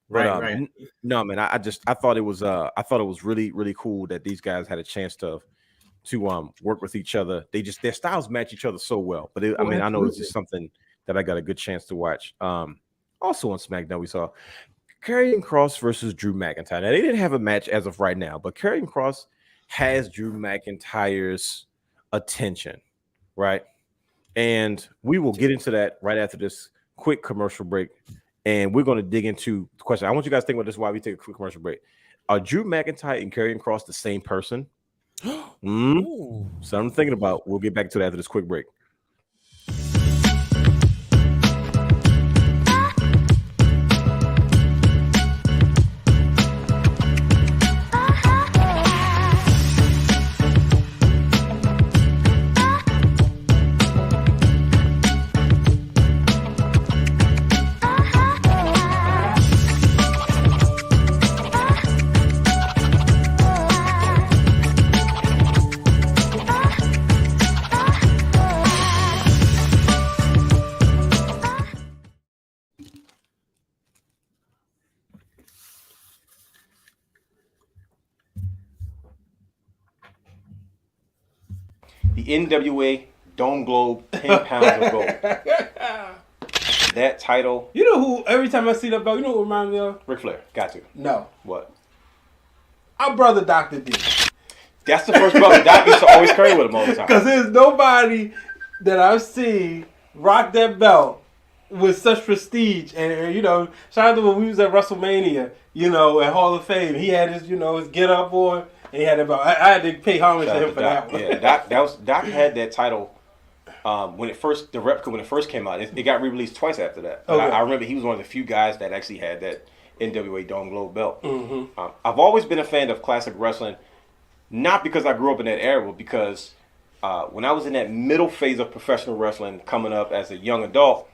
But, right. No, man. I thought it was really, really cool that these guys had a chance to work with each other. Their styles match each other so well. But I know it's just something that I got a good chance to watch. Also on SmackDown, we saw Karrion Kross versus Drew McIntyre. Now they didn't have a match as of right now, but Karrion Kross has Drew McIntyre's attention, right? And we will get into that right after this quick commercial break. And we're going to dig into the question. I want you guys to think about this while we take a quick commercial break. Are Drew McIntyre and Karrion Kross the same person? So I'm thinking about. We'll get back to that after this quick break. The NWA Dome Globe, 10 pounds of gold. That title. You know who, every time I see that belt, you know what reminds me of? Ric Flair. Got to. No. What? Our brother Dr. D. That's the first belt Doc used to always carry with him all the time. Because there's nobody that I've seen rock that belt with such prestige. And you know, shout out to when we was at WrestleMania, you know, at Hall of Fame. He had his, you know, his get up on. And he had about. I had to pay homage to him for Doc. that one. Yeah, Doc had that title when it first came out. It got re-released twice after that. Okay. I remember he was one of the few guys that actually had that NWA Dome Globe belt. Mm-hmm. I've always been a fan of classic wrestling, not because I grew up in that era, but because when I was in that middle phase of professional wrestling, coming up as a young adult,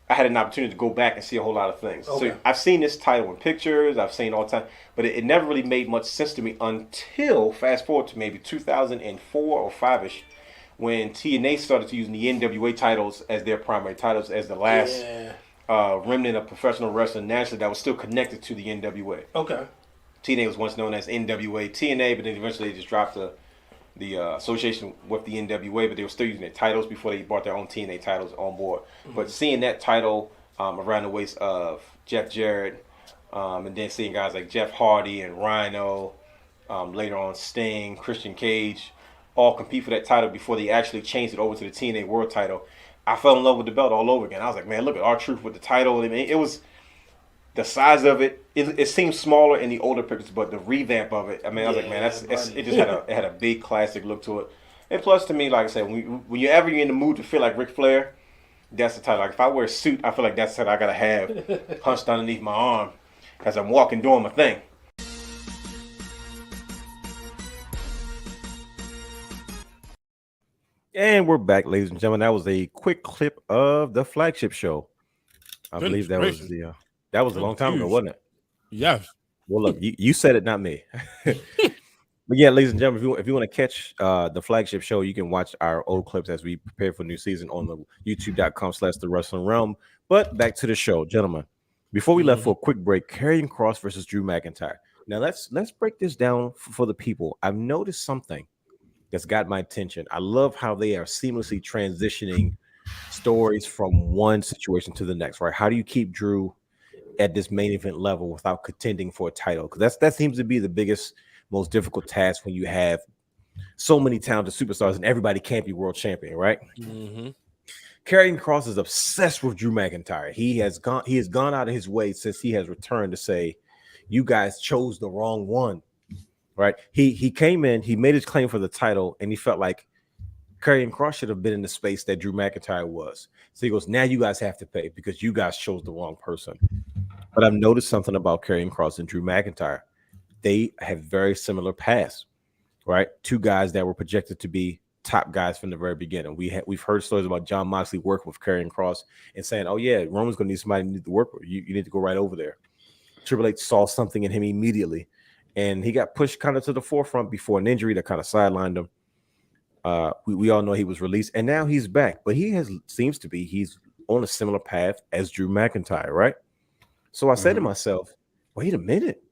I had an opportunity to go back and see a whole lot of things. Okay. So I've seen this title in pictures, I've seen all the time, but it never really made much sense to me until fast forward to maybe 2004 or 5-ish, when TNA started to use the NWA titles as their primary titles, as the last remnant of professional wrestling nationally that was still connected to the NWA. Okay. TNA was once known as NWA TNA, but then eventually they just dropped the association with the NWA, but they were still using their titles before they brought their own TNA titles on board. Mm-hmm. But seeing that title around the waist of Jeff Jarrett, and then seeing guys like Jeff Hardy and Rhino, later on Sting, Christian Cage, all compete for that title before they actually changed it over to the TNA World title, I fell in love with the belt all over again. I was like, man, look at R-Truth with the title. I mean, it was the size of it. It seemed smaller in the older pictures, but the revamp of it, I mean, I was like, man, it just had a big classic look to it. And plus, to me, like I said, when you're ever in the mood to feel like Ric Flair, that's the title. Like if I wear a suit, I feel like that's the title I gotta have punched underneath my arm as I'm walking doing my thing. And we're back, ladies and gentlemen. That was a quick clip of the flagship show. I believe that was that was a long time ago, wasn't it? Yes. Well, look, you said it, not me. But yeah, ladies and gentlemen, if you want to catch the flagship show, you can watch our old clips as we prepare for new season on the youtube.com/the Wrestling Realm. But back to the show, gentlemen. Before we left for a quick break, Karrion Kross versus Drew McIntyre. Now let's break this down for the people. I've noticed something that's got my attention. I love how they are seamlessly transitioning stories from one situation to the next, right? How do you keep Drew at this main event level without contending for a title? Because that seems to be the biggest, most difficult task when you have so many talented superstars and everybody can't be world champion, right? Mm-hmm. Karrion Kross is obsessed with Drew McIntyre. He has gone out of his way since he has returned to say, you guys chose the wrong one, right? He came in, he made his claim for the title, and he felt like Karrion Kross should have been in the space that Drew McIntyre was. So he goes, now you guys have to pay because you guys chose the wrong person. But I've noticed something about Karrion Kross and Drew McIntyre. They have very similar paths, right? Two guys that were projected to be top guys from the very beginning. We've heard stories about John Moxley working with Karrion Kross and saying, oh yeah, Roman's going to need somebody to work with. You need to go right over there. Triple H saw something in him immediately, and he got pushed kind of to the forefront before an injury that kind of sidelined him. We all know he was released, and now he's back. But he's on a similar path as Drew McIntyre, right? So I said to myself, wait a minute,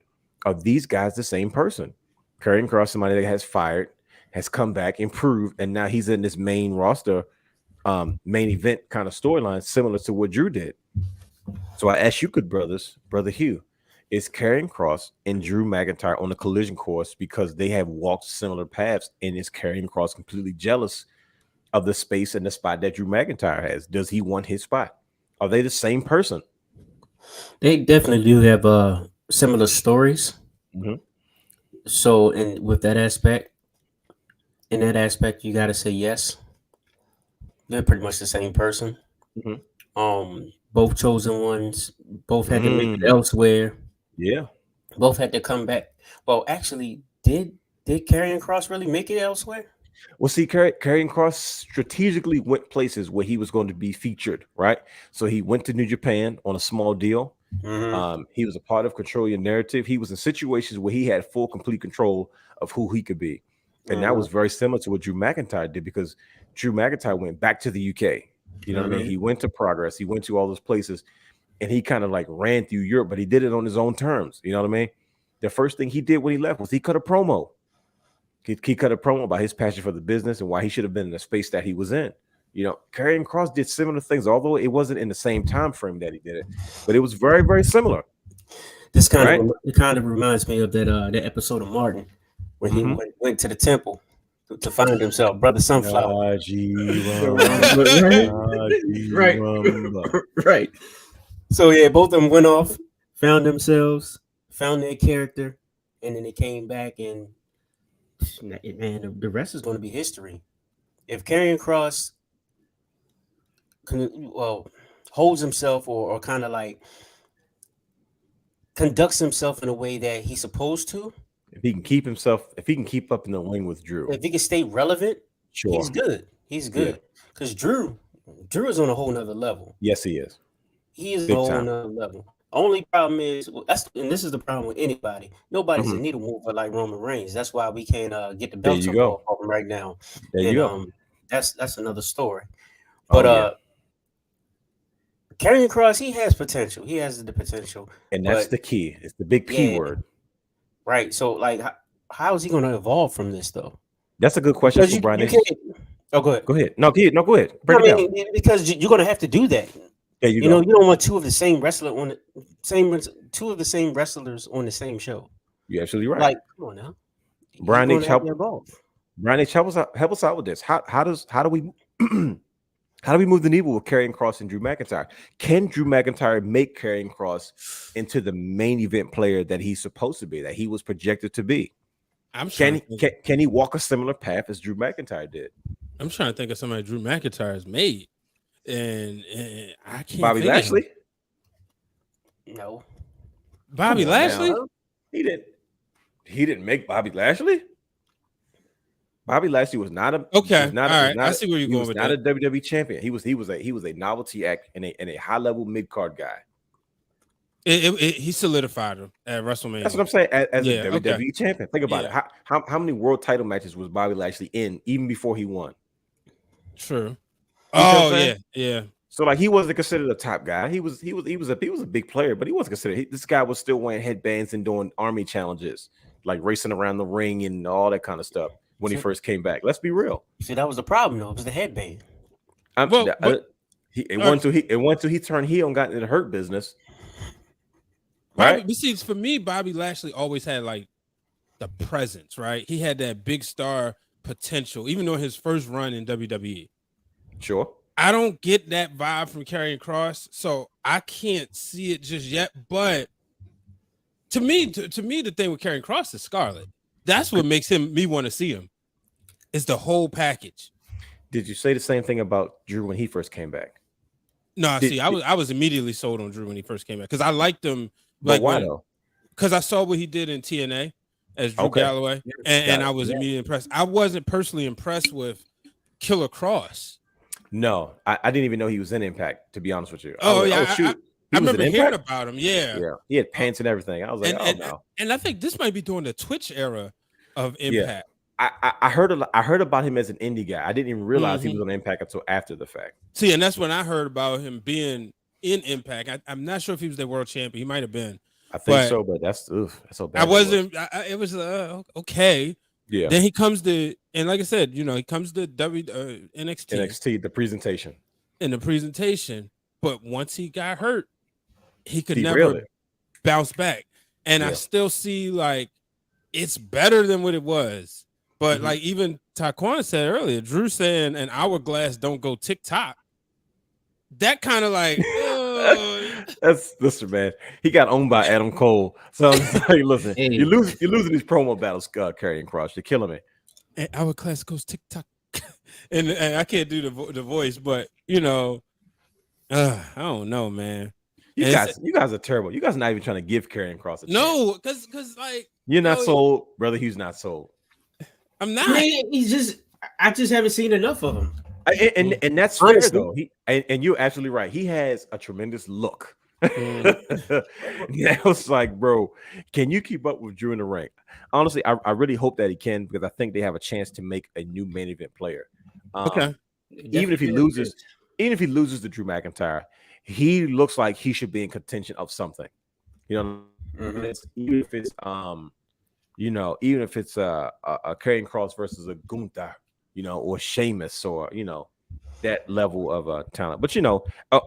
are these guys the same person? Karrion Kross, somebody that has fired, has come back, improved, and now he's in this main roster, main event kind of storyline, similar to what Drew did. So I asked you, good brothers, Brother Hugh, is Karrion Kross and Drew McIntyre on a collision course because they have walked similar paths, and is Karrion Kross completely jealous of the space and the spot that Drew McIntyre has? Does he want his spot? Are they the same person? They definitely do have similar stories. So, and with that aspect, you got to say yes. They're pretty much the same person. Both chosen ones. Both had to make it elsewhere. Yeah. Both had to come back. Well, actually, did Karrion Kross really make it elsewhere? Well, see, Karrion Kross strategically went places where he was going to be featured, right? So he went to New Japan on a small deal. He was a part of Control Your Narrative. He was in situations where he had full, complete control of who he could be. And that was very similar to what Drew McIntyre did, because Drew McIntyre went back to the UK. You know what I mean? He went to Progress. He went to all those places, and he kind of like ran through Europe, but he did it on his own terms. You know what I mean? The first thing he did when he left was he cut a promo. He cut a promo about his passion for the business and why he should have been in the space that he was in. You know, Karrion Kross did similar things, although it wasn't in the same time frame that he did it, but it was very, very similar. This kind of reminds me of that episode of Martin when he went to the temple to find himself, Brother Sunflower. Right. So yeah, both of them went off, found themselves, found their character, and then they came back, and man, the rest is going to be history. If Karrion Kross holds himself or kind of like conducts himself in a way that he's supposed to, if he can keep up in the ring with Drew, if he can stay relevant, he's good. He's good. Because Drew is on a whole nother level. Yes, he is. He is on a whole nother level. Only problem is, and this is the problem with anybody. Nobody's a needle mover like Roman Reigns. That's why we can't get the belt off him right now. That's another story. But Karrion Kross, he has potential. He has the potential, and that's the key. It's the big P word, right? So, like, how is he going to evolve from this, though? That's a good question for Brian. Go ahead. Go ahead. No, go ahead. Break it down. Because you're going to have to do that. You know, you don't want two of the same wrestlers on the same show. You're absolutely right. Like, come on now, Brian H. Help us out with this. How do we move the needle with Karrion Kross and Drew McIntyre? Can Drew McIntyre make Karrion Kross into the main event player that he's supposed to be, that he was projected to be? Can he walk a similar path as Drew McIntyre did? I'm trying to think of somebody Drew McIntyre's made. And I can't. Bobby Lashley? No. Bobby Lashley? Now. He didn't make Bobby Lashley. Bobby Lashley was not a I see where you're going with that. Not a WWE champion. He was a novelty act and a high level mid card guy. He solidified him at WrestleMania. That's what I'm saying. As a WWE champion, think about it. How many world title matches was Bobby Lashley in even before he won? True. Yeah. So like he wasn't considered a top guy. He was a big player, but he wasn't considered. This guy was still wearing headbands and doing army challenges, like racing around the ring and all that kind of stuff when he first came back. Let's be real. See, that was the problem though. It was the headband. It went to he turned heel and got into the Hurt business. Right. But see, for me, Bobby Lashley always had like the presence, right? He had that big star potential, even though his first run in WWE. Sure. I don't get that vibe from Karrion Kross, so I can't see it just yet. But to me, the thing with Karrion Kross is Scarlett. That's what makes me want to see him. Is the whole package. Did you say the same thing about Drew when he first came back? No, I was immediately sold on Drew when he first came back because I liked him. Like, why though? Because I saw what he did in TNA as Drew Galloway, and I was immediately impressed. I wasn't personally impressed with Killer Kross. No, I didn't even know he was in Impact, to be honest with you. I remember hearing about him. Yeah, he had pants and everything. I was like, no. And I think this might be during the Twitch era of Impact. I heard about him as an indie guy. I didn't even realize he was on Impact until after the fact. See, and that's when I heard about him being in Impact. I'm not sure if he was the world champion. He might have been. I think so, but that's so bad. I wasn't. It was okay. Yeah. Then he comes to, and like I said, he comes to NXT, the presentation. In the presentation, but once he got hurt, he could never bounce back. And I still see like it's better than what it was. But like even Taquan said earlier, Drew saying an hourglass don't go tick-tock. That kind of like listen, man. He got owned by Adam Cole. So I'm like, listen, you're losing these promo battles, Karrion Kross. You're killing me. And hourglass goes tick-tock. and I can't do the voice, but I don't know, man. You guys are terrible. You guys are not even trying to give Karrion Kross a chance. No, because like you're not sold, brother. He's not sold. I'm not. I just haven't seen enough of him. And that's fair though. And you're absolutely right. He has a tremendous look. Now it's like, bro, can you keep up with Drew in the ring? Honestly, I really hope that he can because I think they have a chance to make a new main event player. Even if he loses to Drew McIntyre, he looks like he should be in contention of something. Even if it's a Karrion Kross versus a Gunther, or Sheamus, or that level of talent. But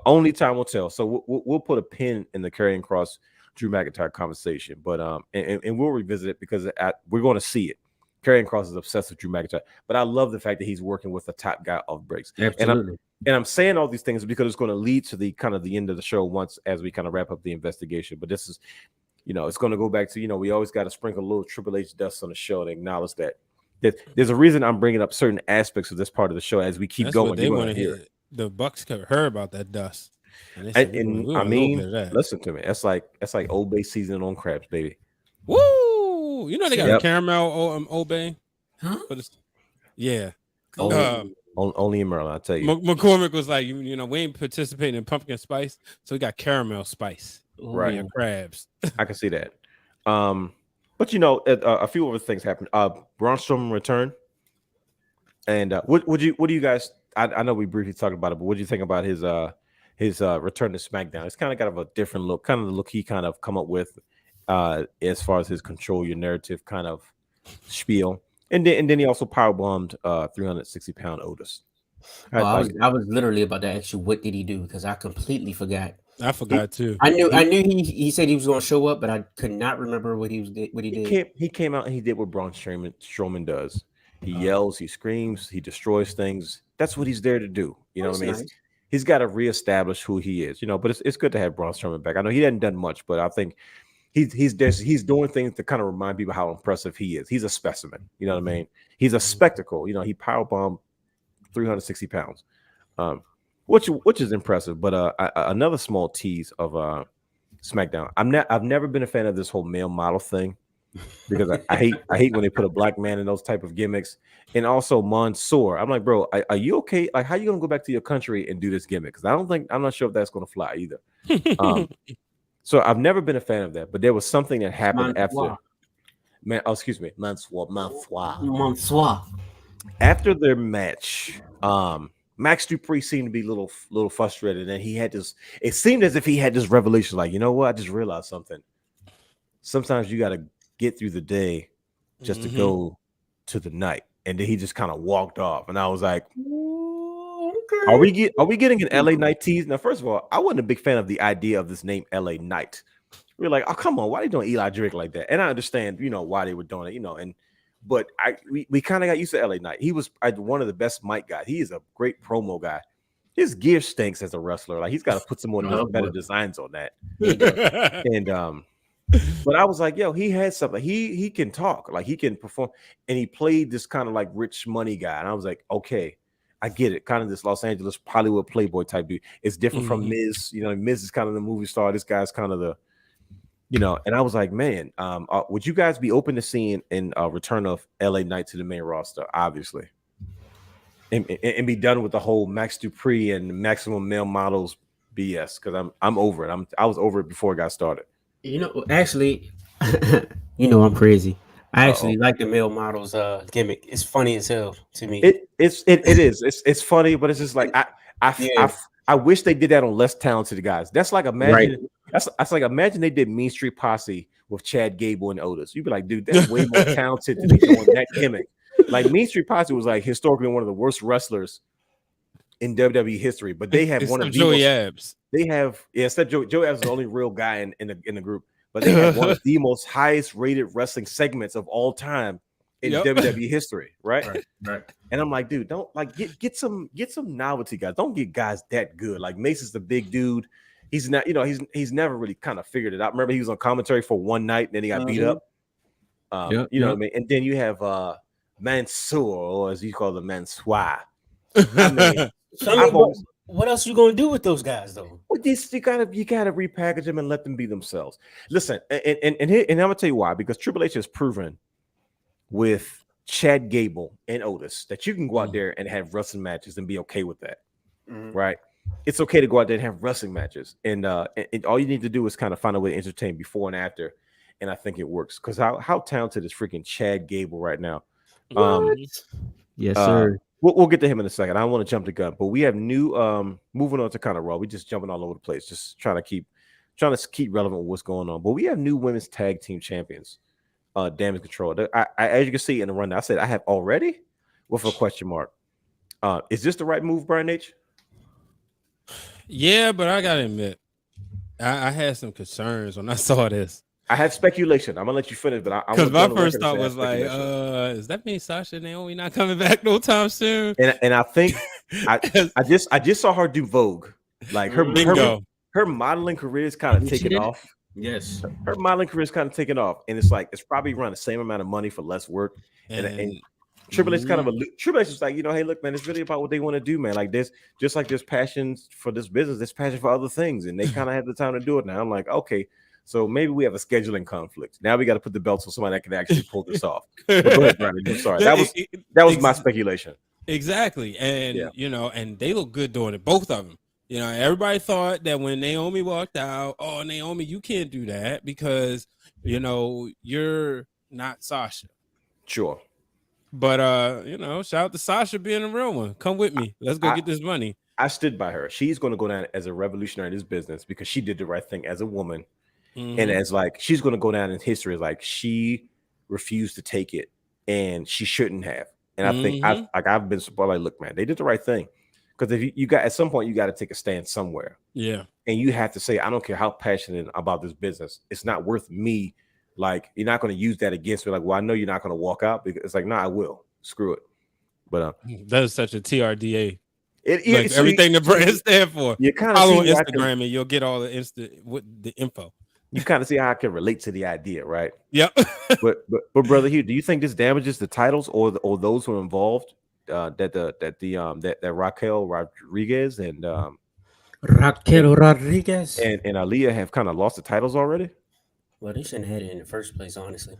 only time will tell. So we'll put a pin in the Karrion Kross Drew McIntyre conversation. But and we'll revisit it because we're going to see it. Karrion Kross is obsessed with Drew McIntyre, but I love the fact that he's working with the top guy of breaks. Absolutely. And I'm saying all these things because it's going to lead to the kind of the end of the show as we kind of wrap up the investigation. But this is, it's going to go back to, we always got to sprinkle a little Triple H dust on the show and acknowledge that there's a reason I'm bringing up certain aspects of this part of the show as we keep going. What they want to hear. The Bucks heard about that dust. Listen to me. That's like Old Bay seasoning on crabs, baby. Woo! They got a caramel Old Bay. Huh? But yeah. Only in Maryland, I tell you. McCormick was like, we ain't participating in pumpkin spice, so we got caramel spice. Right. And crabs. I can see that. But a few other things happened. Braun Strowman returned. And what do you guys? I know we briefly talked about it, but what do you think about his return to SmackDown? It's kind of got a different look, kind of the look he kind of come up with as far as his control your narrative kind of spiel. And then he also powerbombed 360-pound Otis. I was literally about to ask you, what did he do? Because I completely forgot. I forgot too. I knew he said he was going to show up, but I could not remember what he did. He came out and he did what Braun Strowman does. He yells, he screams, he destroys things. That's what he's there to do. You know what I mean? Nice. He's got to reestablish who he is. But it's good to have Braun Strowman back. I know he hadn't done much, but I think he's doing things to kind of remind people how impressive he is. He's a specimen. You know what I mean? He's a spectacle. He powerbombed 360 pounds. Which is impressive, but another small tease of SmackDown. I've never been a fan of this whole male model thing because I hate when they put a black man in those type of gimmicks. And also Mansoor, I'm like, bro, are you okay? Like, how you gonna go back to your country and do this gimmick? Because I'm not sure if that's gonna fly either. So I've never been a fan of that, but there was something that happened after. Mansoor. After their match, Max Dupree seemed to be a little frustrated, and he had this. It seemed as if he had this revelation, like, I just realized something. Sometimes you got to get through the day just to go to the night, and then he just kind of walked off, and I was like, okay. Are we getting an LA Knight tease? Now, first of all, I wasn't a big fan of the idea of this name LA Knight. we're like, oh come on, why are they doing Eli Drake like that? And I understand, why they were doing it, but we kind of got used to LA Knight. He was one of the best mic guys. He is a great promo guy. His gear stinks as a wrestler. Like he's got to put some more better designs on that. And but I was like, yo, he had something. He can talk, like he can perform, and he played this kind of like rich money guy. And I was like, okay, I get it. Kind of this Los Angeles Hollywood playboy type dude. It's different from Miz. Miz is kind of the movie star. This guy's kind of the, And I was like, man, would you guys be open to seeing a return of LA Knight to the main roster, obviously, and be done with the whole Max Dupree and Maximum Male Models BS? Because I'm over it. I was over it before it got started. Actually, I'm crazy. I actually like the male models gimmick. It's funny as hell to me. It is. It's funny, but it's just like I wish they did that on less talented guys. That's like imagine that's like imagine they did Mean Street Posse with Chad Gable and Otis. You'd be like, dude, that's way more talented to be doing that gimmick. Like Mean Street Posse was like historically one of the worst wrestlers in WWE history, but they have one of the Joey Abs. They have except Joey Abs is the only real guy in the group, but they have one of the most highest rated wrestling segments of all time in WWE history, right? And I'm like, dude, don't like get some novelty guys. Don't get guys that good. Like Mace is the big dude. He's not, he's never really kind of figured it out. Remember, he was on commentary for one night and then he got beat up. What I mean? And then you have Mansoor, or as you call him, Mansoir. I mean, what else you gonna do with those guys though? Well, you gotta repackage them and let them be themselves. Listen, and I'm gonna tell you why, because Triple H has proven with Chad Gable and Otis that you can go out there and have wrestling matches and be okay with that, right? It's okay to go out there and have wrestling matches, and all you need to do is kind of find a way to entertain before and after, and I think it works. Because how talented is freaking Chad Gable right now? Yes, sir. We'll get to him in a second. I don't want to jump the gun, but we have new moving on to kind of Raw. We just jumping all over the place, just trying to keep relevant with what's going on. But we have new women's tag team champions, Damage Control. I as you can see in the rundown, I said I have already with a question mark. Is this the right move, Brian H? Yeah, but I gotta admit, I had some concerns when I saw this. I have speculation. I'm gonna let you finish, but because my first thought was like, "Does that mean Sasha and Naomi not coming back no time soon?" And I think I just saw her do Vogue. Like her modeling career is kind of taking off. Yes, her modeling career is kind of taking off, and it's like it's probably around the same amount of money for less work. And Triple H Triple H is like, hey, look, man, it's really about what they want to do, man. Like this, just like there's passion for this business, there's passion for other things, and they kind of have the time to do it now. I'm like, okay. So maybe we have a scheduling conflict. Now we got to put the belts on somebody that can actually pull this off. Go ahead, Brandon. I'm sorry. That was my speculation. Exactly. And and they look good doing it, both of them. Everybody thought that when Naomi walked out, oh, Naomi, you can't do that because you're not Sasha. Sure. But shout out to Sasha being a real one. Come with me. Let's go get this money. I stood by her. She's going to go down as a revolutionary in this business because she did the right thing as a woman. And as like she's going to go down in history as like she refused to take it and she shouldn't have. And I think I've been like, look, man, they did the right thing because if you got at some point you got to take a stand somewhere. Yeah, and you have to say, I don't care how passionate about this business, it's not worth me. Like you're not going to use that against me. Like, well, I know you're not going to walk out because it's like, nah, I will. Screw it. But that is such a TRDA. Everything the brand stand for. You kind of follow on Instagram and you'll get all the info. You kind of see how I can relate to the idea, right? Yep. but brother Hugh, do you think this damages the titles or those who are involved? That Raquel Rodriguez and Rodriguez and Aaliyah have kind of lost the titles already? Well, they shouldn't have had it in the first place, honestly.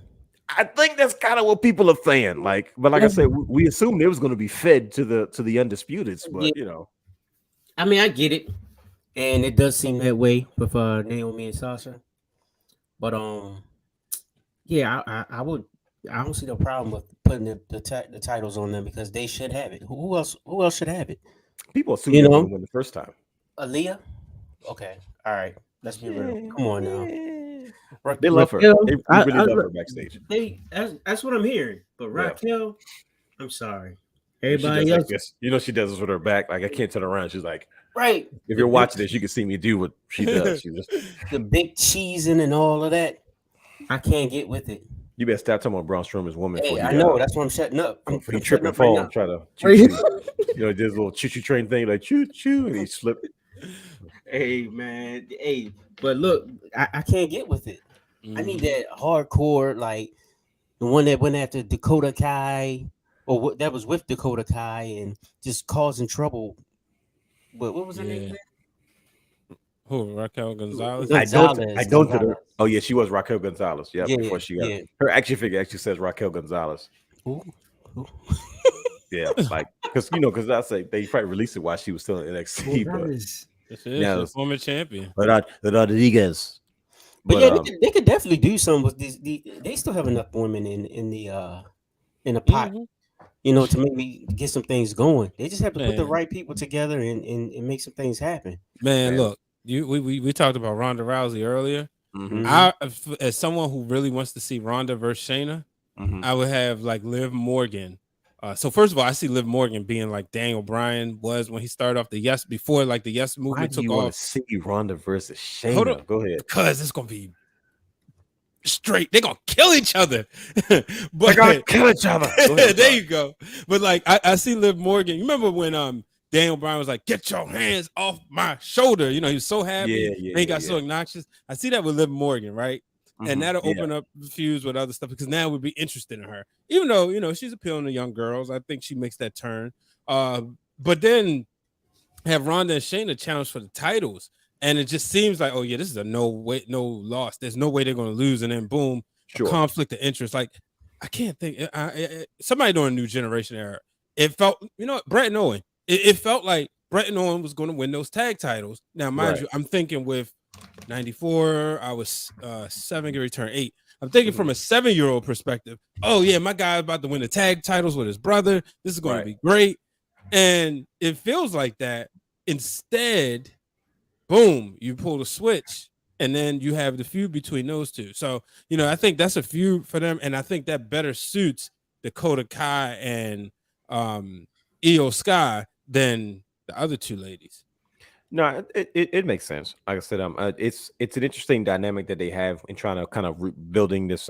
I think that's kind of what people are saying. Like I said, we assumed it was going to be fed to the Undisputeds, but I mean, I get it, and it does seem that way with Naomi and Sasha. But I don't see no problem with putting the titles on them because they should have it. Who else should have it? People assume they're going to win the first time. Aaliyah? Okay, all right. Let's be real. Come on now. They love her. They really love her backstage. That's what I'm hearing. But Raquel, I'm sorry. Everybody else, like this. You know, she does this with her back. Like I can't turn around. She's like, right? If you're watching this, you can see me do what she does. She just the big cheesing and all of that. I can't get with it. You better stop talking about Braun Strowman's woman. Hey, I know. That's why I'm shutting up. He I'm trip and up fall right and try to Right. choo-choo. You know, this little choo-choo train thing, like choo-choo, and he slipped. Hey, man. Hey, but look, I can't get with it. I need that hardcore, like the one that went after Dakota Kai, or what that was with Dakota Kai and just causing trouble. But what was her name? Who? Raquel Gonzalez? I don't. Oh yeah, she was Raquel Gonzalez. Yeah, before she got her action figure actually says Raquel Gonzalez. Ooh. Yeah, like because I say they probably released it while she was still in NXT. But former champion. Rodriguez. But yeah, they could definitely do something with these. They still have enough women in the pot, to maybe get some things going. They just have to put the right people together and make some things happen. Man, look, we talked about Ronda Rousey earlier. As someone who really wants to see Ronda versus Shayna, I would have like Liv Morgan. So first of all, I see Liv Morgan being like Daniel Bryan was when he started off before like the Yes movement took off. Want to see Ronda versus Shayna? Go ahead, because it's gonna be straight. They're gonna kill each other. They're gonna kill each other. Ahead, there you go. But like I see Liv Morgan. You remember when Daniel Bryan was like, "Get your hands off my shoulder." He was so happy. He got so obnoxious. I see that with Liv Morgan, right? And that'll open up fuse with other stuff because now we'd be interested in her. Even though, she's appealing to young girls. I think she makes that turn. But then have Ronda and Shayna challenge for the titles. And it just seems like, oh, yeah, this is a no loss. There's no way they're going to lose. And then boom, conflict of interest. Like, I can't think. Somebody doing a new generation era. It felt, Brett and Owen. It felt like Brett and Owen was going to win those tag titles. Now, mind you, I'm thinking with 94, I was 7, give return 8. I'm thinking from a 7-year-old perspective. Oh yeah, my guy's about to win the tag titles with his brother. This is going to be great, and it feels like that. Instead, boom, you pull the switch, and then you have the feud between those two. So I think that's a feud for them, and I think that better suits Dakota Kai and Io Sky than the other two ladies. No, it makes sense. Like I said, it's an interesting dynamic that they have in trying to kind of building this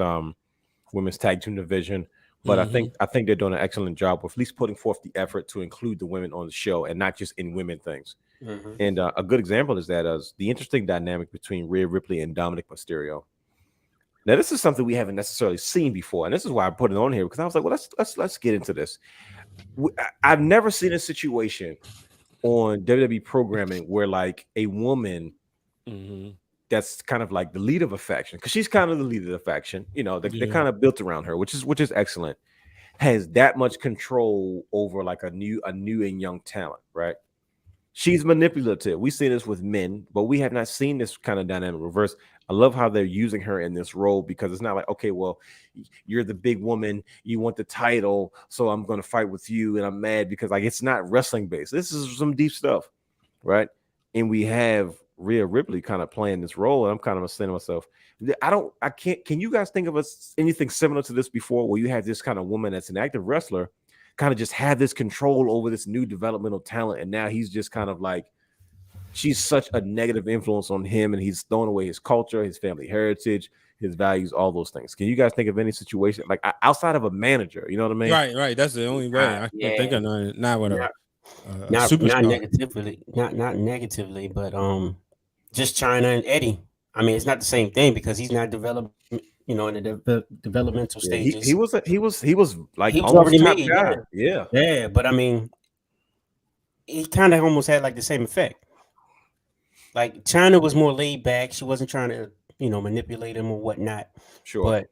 women's tag team division. But I think they're doing an excellent job with at least putting forth the effort to include the women on the show and not just in women things. And a good example is that the interesting dynamic between Rhea Ripley and Dominik Mysterio. Now, this is something we haven't necessarily seen before, and this is why I put it on here because I was like, well, let's get into this. I've never seen a situation on WWE programming where like a woman that's kind of like the lead of a faction, because she's kind of the lead of the faction, they're kind of built around her, which is excellent, has that much control over like a new and young talent, right? She's manipulative. We see this with men, but we have not seen this kind of dynamic reverse. I love how they're using her in this role because it's not like, okay, well, you're the big woman, you want the title, so I'm going to fight with you, and I'm mad because like it's not wrestling based. This is some deep stuff, right? And we have Rhea Ripley kind of playing this role, and I'm kind of saying to myself, can you guys think of anything similar to this before, where you have this kind of woman that's an active wrestler, kind of just have this control over this new developmental talent, and now he's just kind of like, she's such a negative influence on him, and he's throwing away his culture, his family heritage, his values, all those things. Can you guys think of any situation like outside of a manager? You know what I mean? Right. That's the only way. I can't think of not whatever. Not negatively, not negatively, but just Chyna and Eddie. I mean, it's not the same thing because he's not developed, in the developmental stages. He was like he was almost already top made, guy. Yeah. But I mean, he kind of almost had like the same effect. Like Chyna was more laid back. She wasn't trying to, manipulate him or whatnot. Sure. But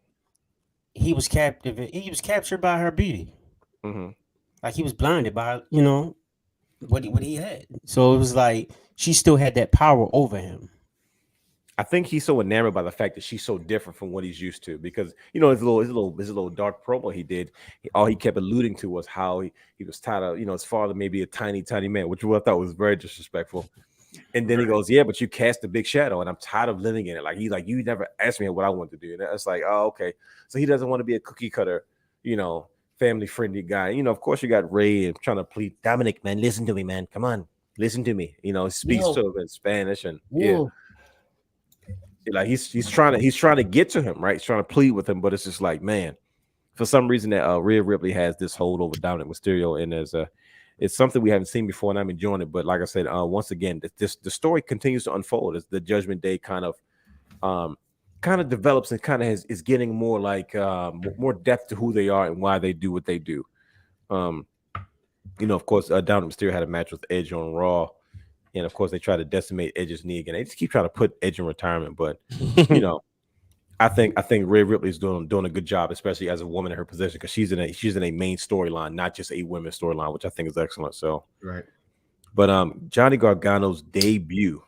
he was captive. He was captured by her beauty. Like he was blinded by, what he had. So it was like she still had that power over him. I think he's so enamored by the fact that she's so different from what he's used to, because his little dark promo he did, all he kept alluding to was how he was tired of his father may be a tiny man, which I thought was very disrespectful. And then he goes, yeah, but you cast a big shadow, and I'm tired of living in it. Like you never asked me what I want to do. And it's like, oh, okay. So he doesn't want to be a cookie cutter, family-friendly guy. You know, of course, you got Ray and trying to plead, Dominic, man, listen to me, man. Come on, listen to me. You know, he speaks to him in Spanish, and like he's trying to get to him, right? He's trying to plead with him, but it's just like, man, for some reason that Rhea Ripley has this hold over Dominic Mysterio, and it's something we haven't seen before, and I'm enjoying it. But like I said, once again, the story continues to unfold as the Judgment Day kind of develops and kind of is getting more like more depth to who they are and why they do what they do. You know, of course, Dominic Mysterio had a match with Edge on Raw, and of course, they try to decimate Edge's knee again. They just keep trying to put Edge in retirement, but you know, I think Rhea Ripley is doing a good job, especially as a woman in her position, because she's in a main storyline, not just a women's storyline, which I think is excellent. So right. But Johnny Gargano's debut,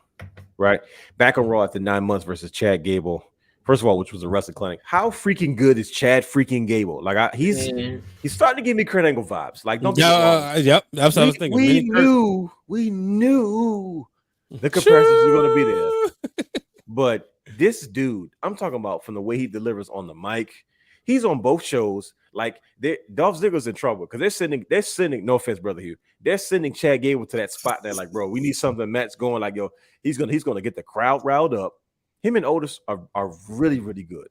right, back on Raw after 9 months versus Chad Gable. First of all, which was a wrestling clinic. How freaking good is Chad freaking Gable? Like he's starting to give me Kurt Angle vibes. Like don't get me wrong. Yep, that's what I was thinking. We knew the comparisons were going to be there. But this dude, I'm talking about from the way he delivers on the mic, he's on both shows. Like Dolph Ziggler's in trouble because they're sending. No offense, brother Hugh. They're sending Chad Gable to that spot there. Like, bro, we need something. Matt's going like, yo, he's gonna get the crowd riled up. Him and Otis are really, really good.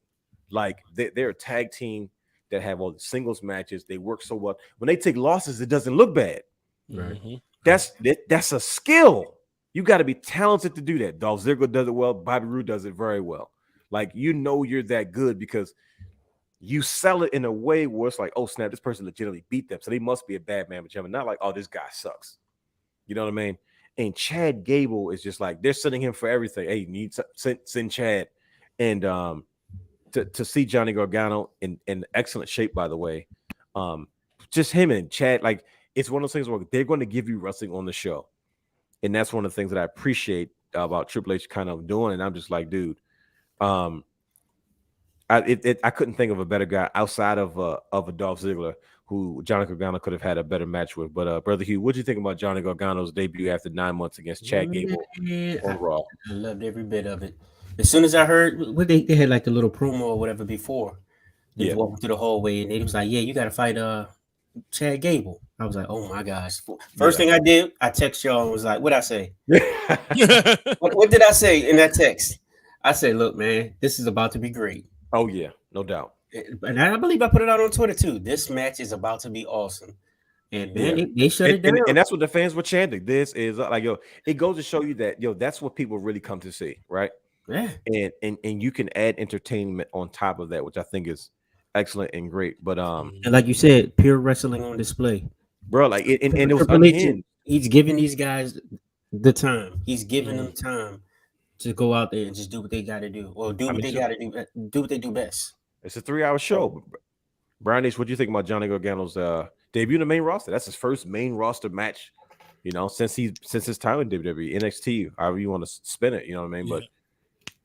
Like they're a tag team that have all the singles matches. They work so well. When they take losses, it doesn't look bad. Right. That's a skill. You got to be talented to do that. Dolph Ziggler does it well. Bobby Roode does it very well. Like you're that good because you sell it in a way where it's like, oh snap, this person legitimately beat them, so they must be a bad man, but not like, oh, this guy sucks. You know what I mean? And Chad Gable is just like they're sending him for everything. Hey, need send Chad, and to see Johnny Gargano in excellent shape, by the way. Just him and Chad, like it's one of those things where they're going to give you wrestling on the show, and that's one of the things that I appreciate about Triple H kind of doing. And I'm just like, dude, I couldn't think of a better guy outside of a Dolph Ziggler who Johnny Gargano could have had a better match with. But brother Hugh, what do you think about Johnny Gargano's debut after 9 months against Chad Gable on Raw? I loved every bit of it. As soon as I heard what they had like the little promo or whatever before, they was walking through the hallway and they was like, "Yeah, you got to fight Chad Gable." I was like, "Oh my gosh!" First thing I did, I text y'all and was like, "What I say? what did I say in that text?" I said, "Look, man, this is about to be great." Oh yeah, no doubt. And I believe I put it out on Twitter too. This match is about to be awesome. And man, they shut it down. And that's what the fans were chanting. This is like, yo, it goes to show you that, yo, that's what people really come to see, right? Yeah. And you can add entertainment on top of that, which I think is excellent and great. But and like you said, pure wrestling on display, bro. Like and it was unhinged. He's giving these guys the time. He's giving them time to go out there and just do what they got to do, or do what they got to do what they do best. It's a 3-hour show. Brian H, what do you think about Johnny Gargano's debut in the main roster? That's his first main roster match, you know, since his time in WWE, NXT, however you want to spin it, you know what I mean? But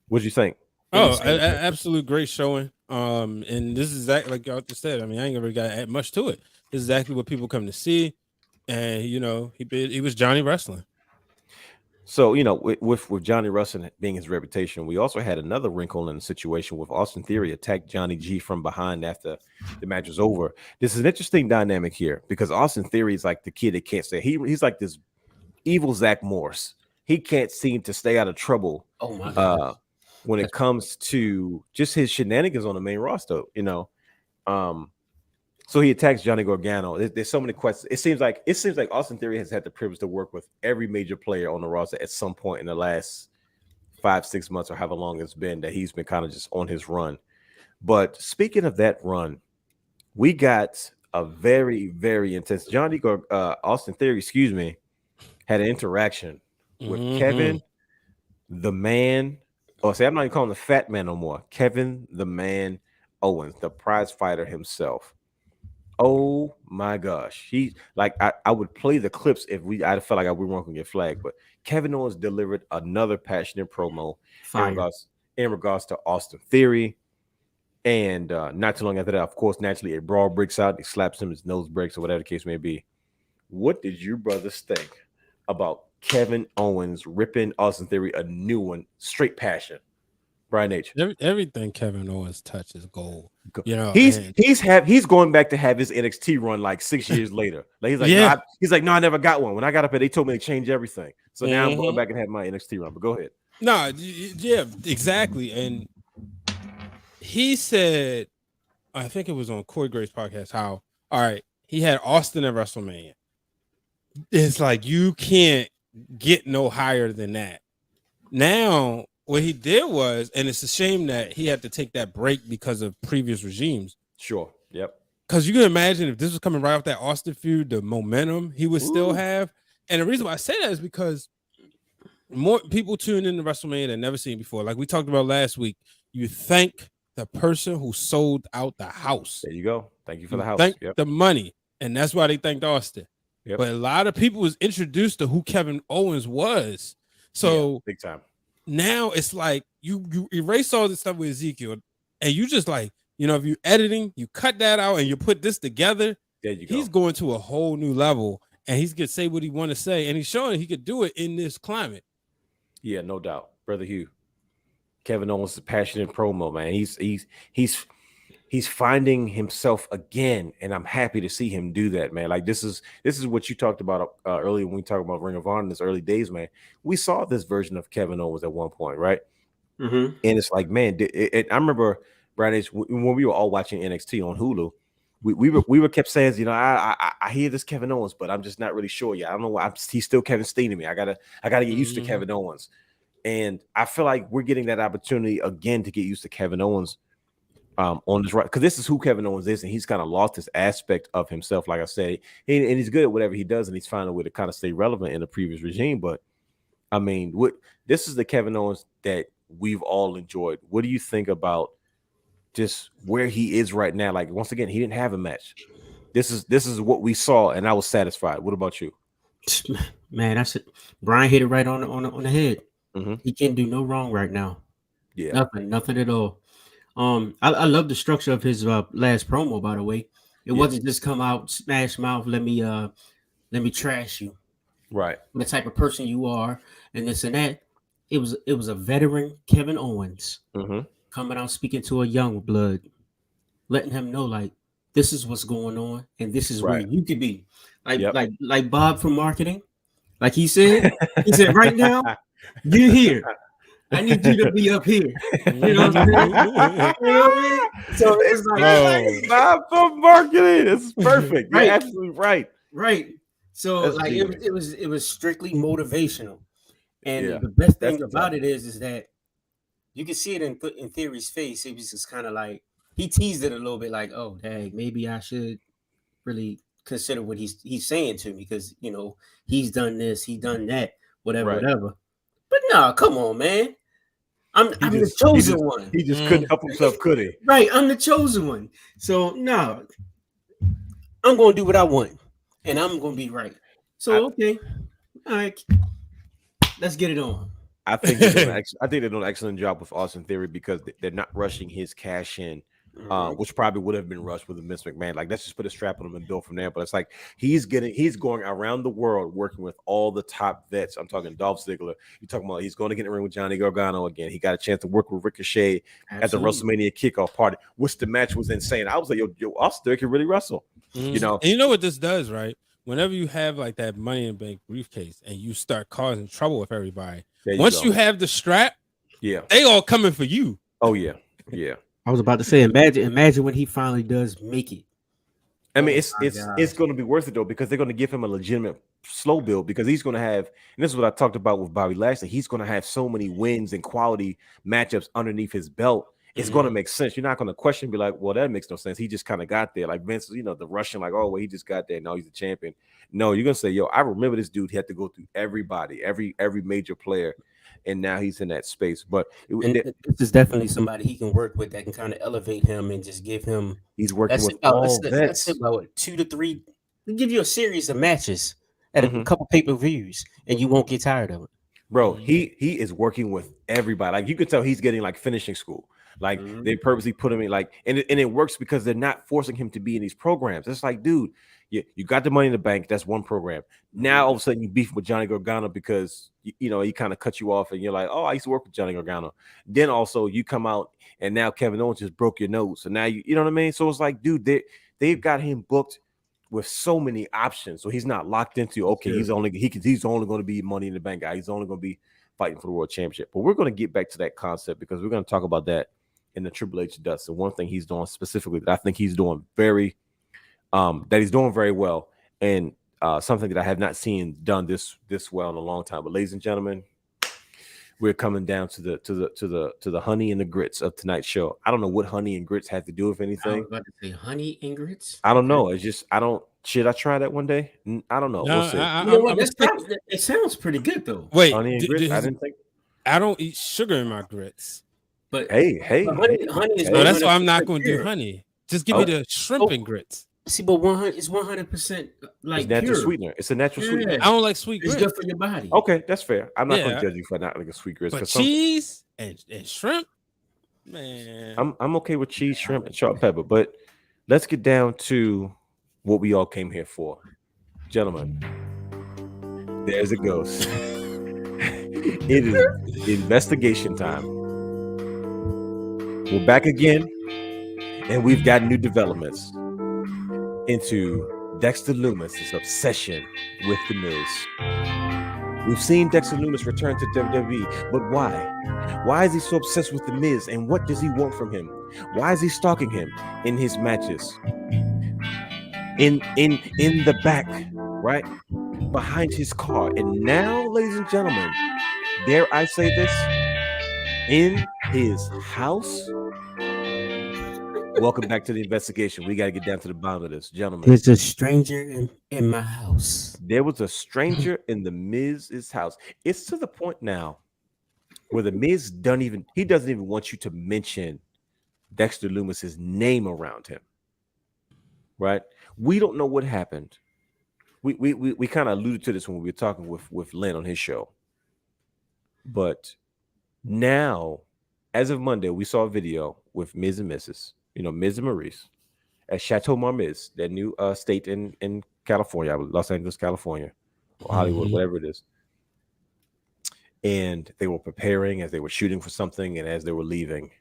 what do you think? Oh, absolute great showing. And this is exactly like y'all just said. I mean, I ain't really got to add much to it. This is exactly what people come to see, and you know, he was Johnny Wrestling. So, you know, with Johnny Wrestling being his reputation, we also had another wrinkle in the situation with Austin Theory attacked Johnny G from behind after the match was over. This is an interesting dynamic here because Austin Theory is like the kid that can't stay. He's like this evil Zach Morris. He can't seem to stay out of trouble. Oh my God. When it comes to just his shenanigans on the main roster, you know. So he attacks Johnny Gargano. There's so many questions. It seems like Austin Theory has had the privilege to work with every major player on the roster at some point in the last 5-6 months or however long it's been that he's been kind of just on his run. But speaking of that run, we got a very, very intense Austin Theory, had an interaction with Kevin, the man. Oh, see, I'm not even calling him the fat man no more. Kevin, the man, Owens, the prize fighter himself. Oh my gosh. He like I would play the clips if I felt like we weren't gonna get flagged, but Kevin Owens delivered another passionate promo in regards to Austin Theory. And not too long after that, of course, naturally a brawl breaks out. He slaps him, his nose breaks, or whatever the case may be. What did you brothers think about Kevin Owens ripping Austin Theory a new one, straight passion? Brian H. Everything Kevin Owens touches gold. You know, he's going back to have his NXT run like 6 years later. Like he's like, no, I never got one. When I got up there, they told me to change everything. So now I'm going back and have my NXT run. But go ahead. No, yeah, exactly. And he said, I think it was on Corey Graves' podcast, how all right, he had Austin at WrestleMania. It's like you can't get no higher than that. Now, what he did was, and it's a shame that he had to take that break because of previous regimes. Sure. Yep. Because you can imagine if this was coming right off that Austin feud, the momentum he would still have. And the reason why I say that is because more people tune into WrestleMania than never seen before. Like we talked about last week, you thank the person who sold out the house. There you go. Thank you for the house. Thank the money. And that's why they thanked Austin. Yep. But a lot of people was introduced to who Kevin Owens was. So big time. Now it's like you erase all this stuff with Ezekiel, and you just like, you know, if you're editing, you cut that out and you put this together. There you go. He's going to a whole new level, and he's gonna say what he want to say, and he's showing he could do it in this climate. Yeah, no doubt, brother Hugh. Kevin Owens is a passionate promo, man. He's finding himself again, and I'm happy to see him do that, man. Like this is what you talked about earlier when we talked about Ring of Honor in its early days, man. We saw this version of Kevin Owens at one point, right? And it's like, man, I remember, Brian, when we were all watching NXT on Hulu, we were kept saying, you know, I hear this Kevin Owens, but I'm just not really sure yet. I don't know why he's still Kevin Steen to me. I gotta get used to Kevin Owens, and I feel like we're getting that opportunity again to get used to Kevin Owens. On this right, because this is who Kevin Owens is, and he's kind of lost this aspect of himself. Like I said, and he's good at whatever he does, and he's finding a way to kind of stay relevant in the previous regime. But I mean, this is the Kevin Owens that we've all enjoyed. What do you think about just where he is right now? Like once again, he didn't have a match. This is what we saw, and I was satisfied. What about you? Man, that's it. Brian hit it right on the head. He can't do no wrong right now. Yeah, nothing at all. I love the structure of his last promo, by the way. It wasn't just come out, smash mouth, let me trash you. Right. The type of person you are, and this and that. It was a veteran Kevin Owens coming out speaking to a young blood, letting him know like this is what's going on and this is where you could be. Like Bob from marketing. Like he said right now, you're here. I need you to be up here. You know what I'm saying? You know what I mean? So it's like Bob from marketing. It's perfect. You're absolutely right. Right. So that's like it was strictly motivational. And the best thing about it is that you can see it in Theory's face. It was just kind of like he teased it a little bit, like, "Oh, dang, maybe I should really consider what he's saying to me because you know he's done this, he done that, whatever." But no, come on, man. I'm the chosen one. He just couldn't help himself, could he? Right, I'm the chosen one. So no, I'm gonna do what I want, and I'm gonna be right. So okay, all right, let's get it on. I think they're doing an excellent job with Austin Theory because they're not rushing his cash in, which probably would have been rushed with a Vince McMahon. Like, let's just put a strap on him and go from there. But it's like he's going around the world working with all the top vets. I'm talking Dolph Ziggler. You're talking about he's going to get in the ring with Johnny Gargano again. He got a chance to work with Ricochet at the WrestleMania kickoff party, which the match was insane. I was like, yo, Austin Theory can really wrestle. You know, and you know what this does, right? Whenever you have like that Money in the Bank briefcase and you start causing trouble with everybody, once you have the strap, they all coming for you. Oh yeah. I was about to say, imagine when he finally does make it. I mean, it's going to be worth it though because they're going to give him a legitimate slow build because he's going to have, and this is what I talked about with Bobby Lashley. He's going to have so many wins and quality matchups underneath his belt. It's going to make sense. You're not going to question, be like, well, that makes no sense. He just kind of got there. Like Vince, you know, the Russian, like, oh, well, he just got there. No, he's a champion. No, you're going to say, yo, I remember this dude. He had to go through everybody, every major player. And now he's in that space. But this is definitely somebody he can work with that can kind of elevate him and just give him. He's working with all vets. That's about 2 to 3. They'll give you a series of matches at a couple pay-per-views, and you won't get tired of it. Bro, he is working with everybody. Like you could tell he's getting like finishing school. Like they purposely put him in like, and it works because they're not forcing him to be in these programs. It's like, dude, you got the Money in the Bank. That's one program. Now all of a sudden you beef with Johnny Gargano because you know he kind of cut you off, and you're like, oh, I used to work with Johnny Gargano. Then also you come out, and now Kevin Owens just broke your nose. So now you know what I mean. So it's like, dude, they've got him booked with so many options, so he's not locked into okay. He's only going to be Money in the Bank guy. He's only going to be fighting for the world championship. But we're going to get back to that concept because we're going to talk about that in the Triple H Dust. And one thing he's doing specifically that I think he's doing very well, and something that I have not seen done this well in a long time. But ladies and gentlemen, we're coming down to the honey and the grits of tonight's show. I don't know what honey and grits have to do with anything. I was about to say honey and grits. I don't know. It's just should I try that one day? I don't know. No, we'll see. It sounds pretty good though. Wait, honey and grits. I didn't think. I don't eat sugar in my grits. But honey is. So that's why I'm not going to do honey. Just give me the shrimp and grits. See, but 100% like it's natural pure sweetener. It's a natural sweetener. I don't like sweet grits. It's good for your body. Okay, that's fair. I'm not going to judge you for not like a sweet grits. But cheese and shrimp, man. I'm okay with cheese, shrimp, and salt and pepper. But let's get down to what we all came here for, gentlemen. There's a ghost. It is investigation time. We're back again, and we've got new developments into Dexter Lumis' obsession with The Miz. We've seen Dexter Lumis return to WWE, but why? Why is he so obsessed with The Miz, and what does he want from him? Why is he stalking him in his matches? In the back, right? Behind his car. And now, ladies and gentlemen, dare I say this? In his house? Welcome back to the investigation. We got to get down to the bottom of this, gentlemen. There's a stranger in my house. There was a stranger in the Miz's house. It's to the point now where the Miz doesn't even want you to mention Dexter Lumis' name around him. Right? We don't know what happened. We kind of alluded to this when we were talking with Lynn on his show. But now, as of Monday, we saw a video with Miz and Mrs. Miz and Maurice at Chateau Marmiz, that new state in California, Los Angeles, California, or Hollywood, whatever it is. And they were preparing as they were shooting for something, and as they were leaving,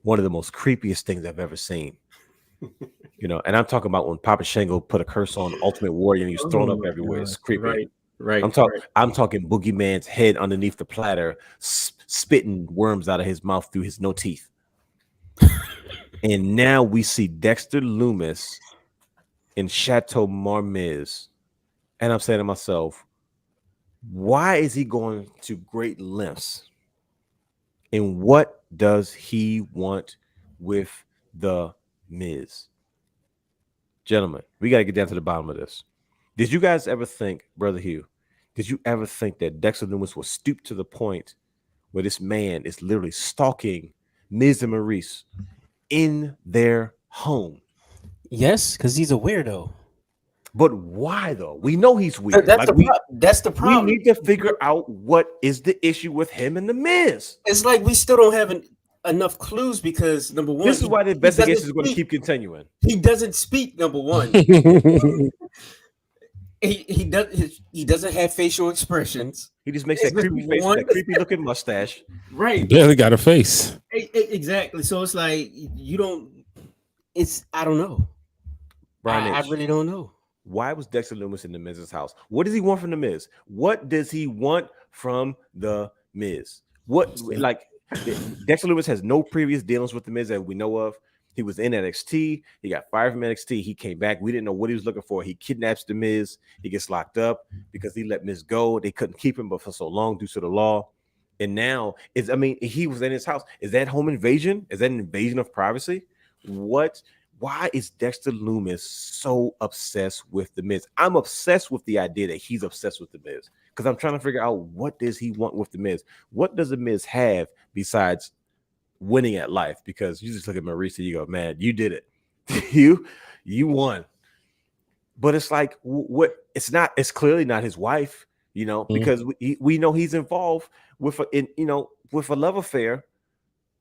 one of the most creepiest things I've ever seen. And I'm talking about when Papa Shango put a curse on Ultimate Warrior and he was thrown up everywhere. God. It's creepy. Right. I'm talking Boogeyman's head underneath the platter, spitting worms out of his mouth through his no teeth. And now we see Dexter Lumis in Chateau Marmiz. And I'm saying to myself, why is he going to great lengths? And what does he want with the Miz? Gentlemen, we got to get down to the bottom of this. Did you guys ever think, Brother Hugh, did you ever think that Dexter Lumis was stooped to the point where this man is literally stalking Miz and Maurice in their home? Yes, because he's a weirdo. But why though? We know he's weird. That's the problem. We need to figure out what is the issue with him and the Miz. It's like we still don't have enough clues because number one, this is why the investigation is going to keep continuing. He doesn't speak. Number one, he doesn't have facial expressions. He just makes that creepy face, that creepy looking mustache. Right. Barely got a face. Exactly. So it's like I don't know. Brian, I really don't know. Why was Dexter Lumis in the Miz's house? What does he want from the Miz? What does he want from the Miz? Dexter Lumis has no previous dealings with the Miz that we know of. He was in NXT. He got fired from NXT. He came back. We didn't know what he was looking for. He kidnaps the Miz. He gets locked up because he let Miz go. They couldn't keep him but for so long due to the law. And now he was in his house. Is that home invasion? Is that an invasion of privacy? What? Why is Dexter Lumis so obsessed with the Miz? I'm obsessed with the idea that he's obsessed with the Miz because I'm trying to figure out what does he want with the Miz? What does the Miz have besides winning at life? Because you just look at Maurice and you go, man, you did it. you won. But it's like, what? It's clearly not his wife, because we know he's involved with a love affair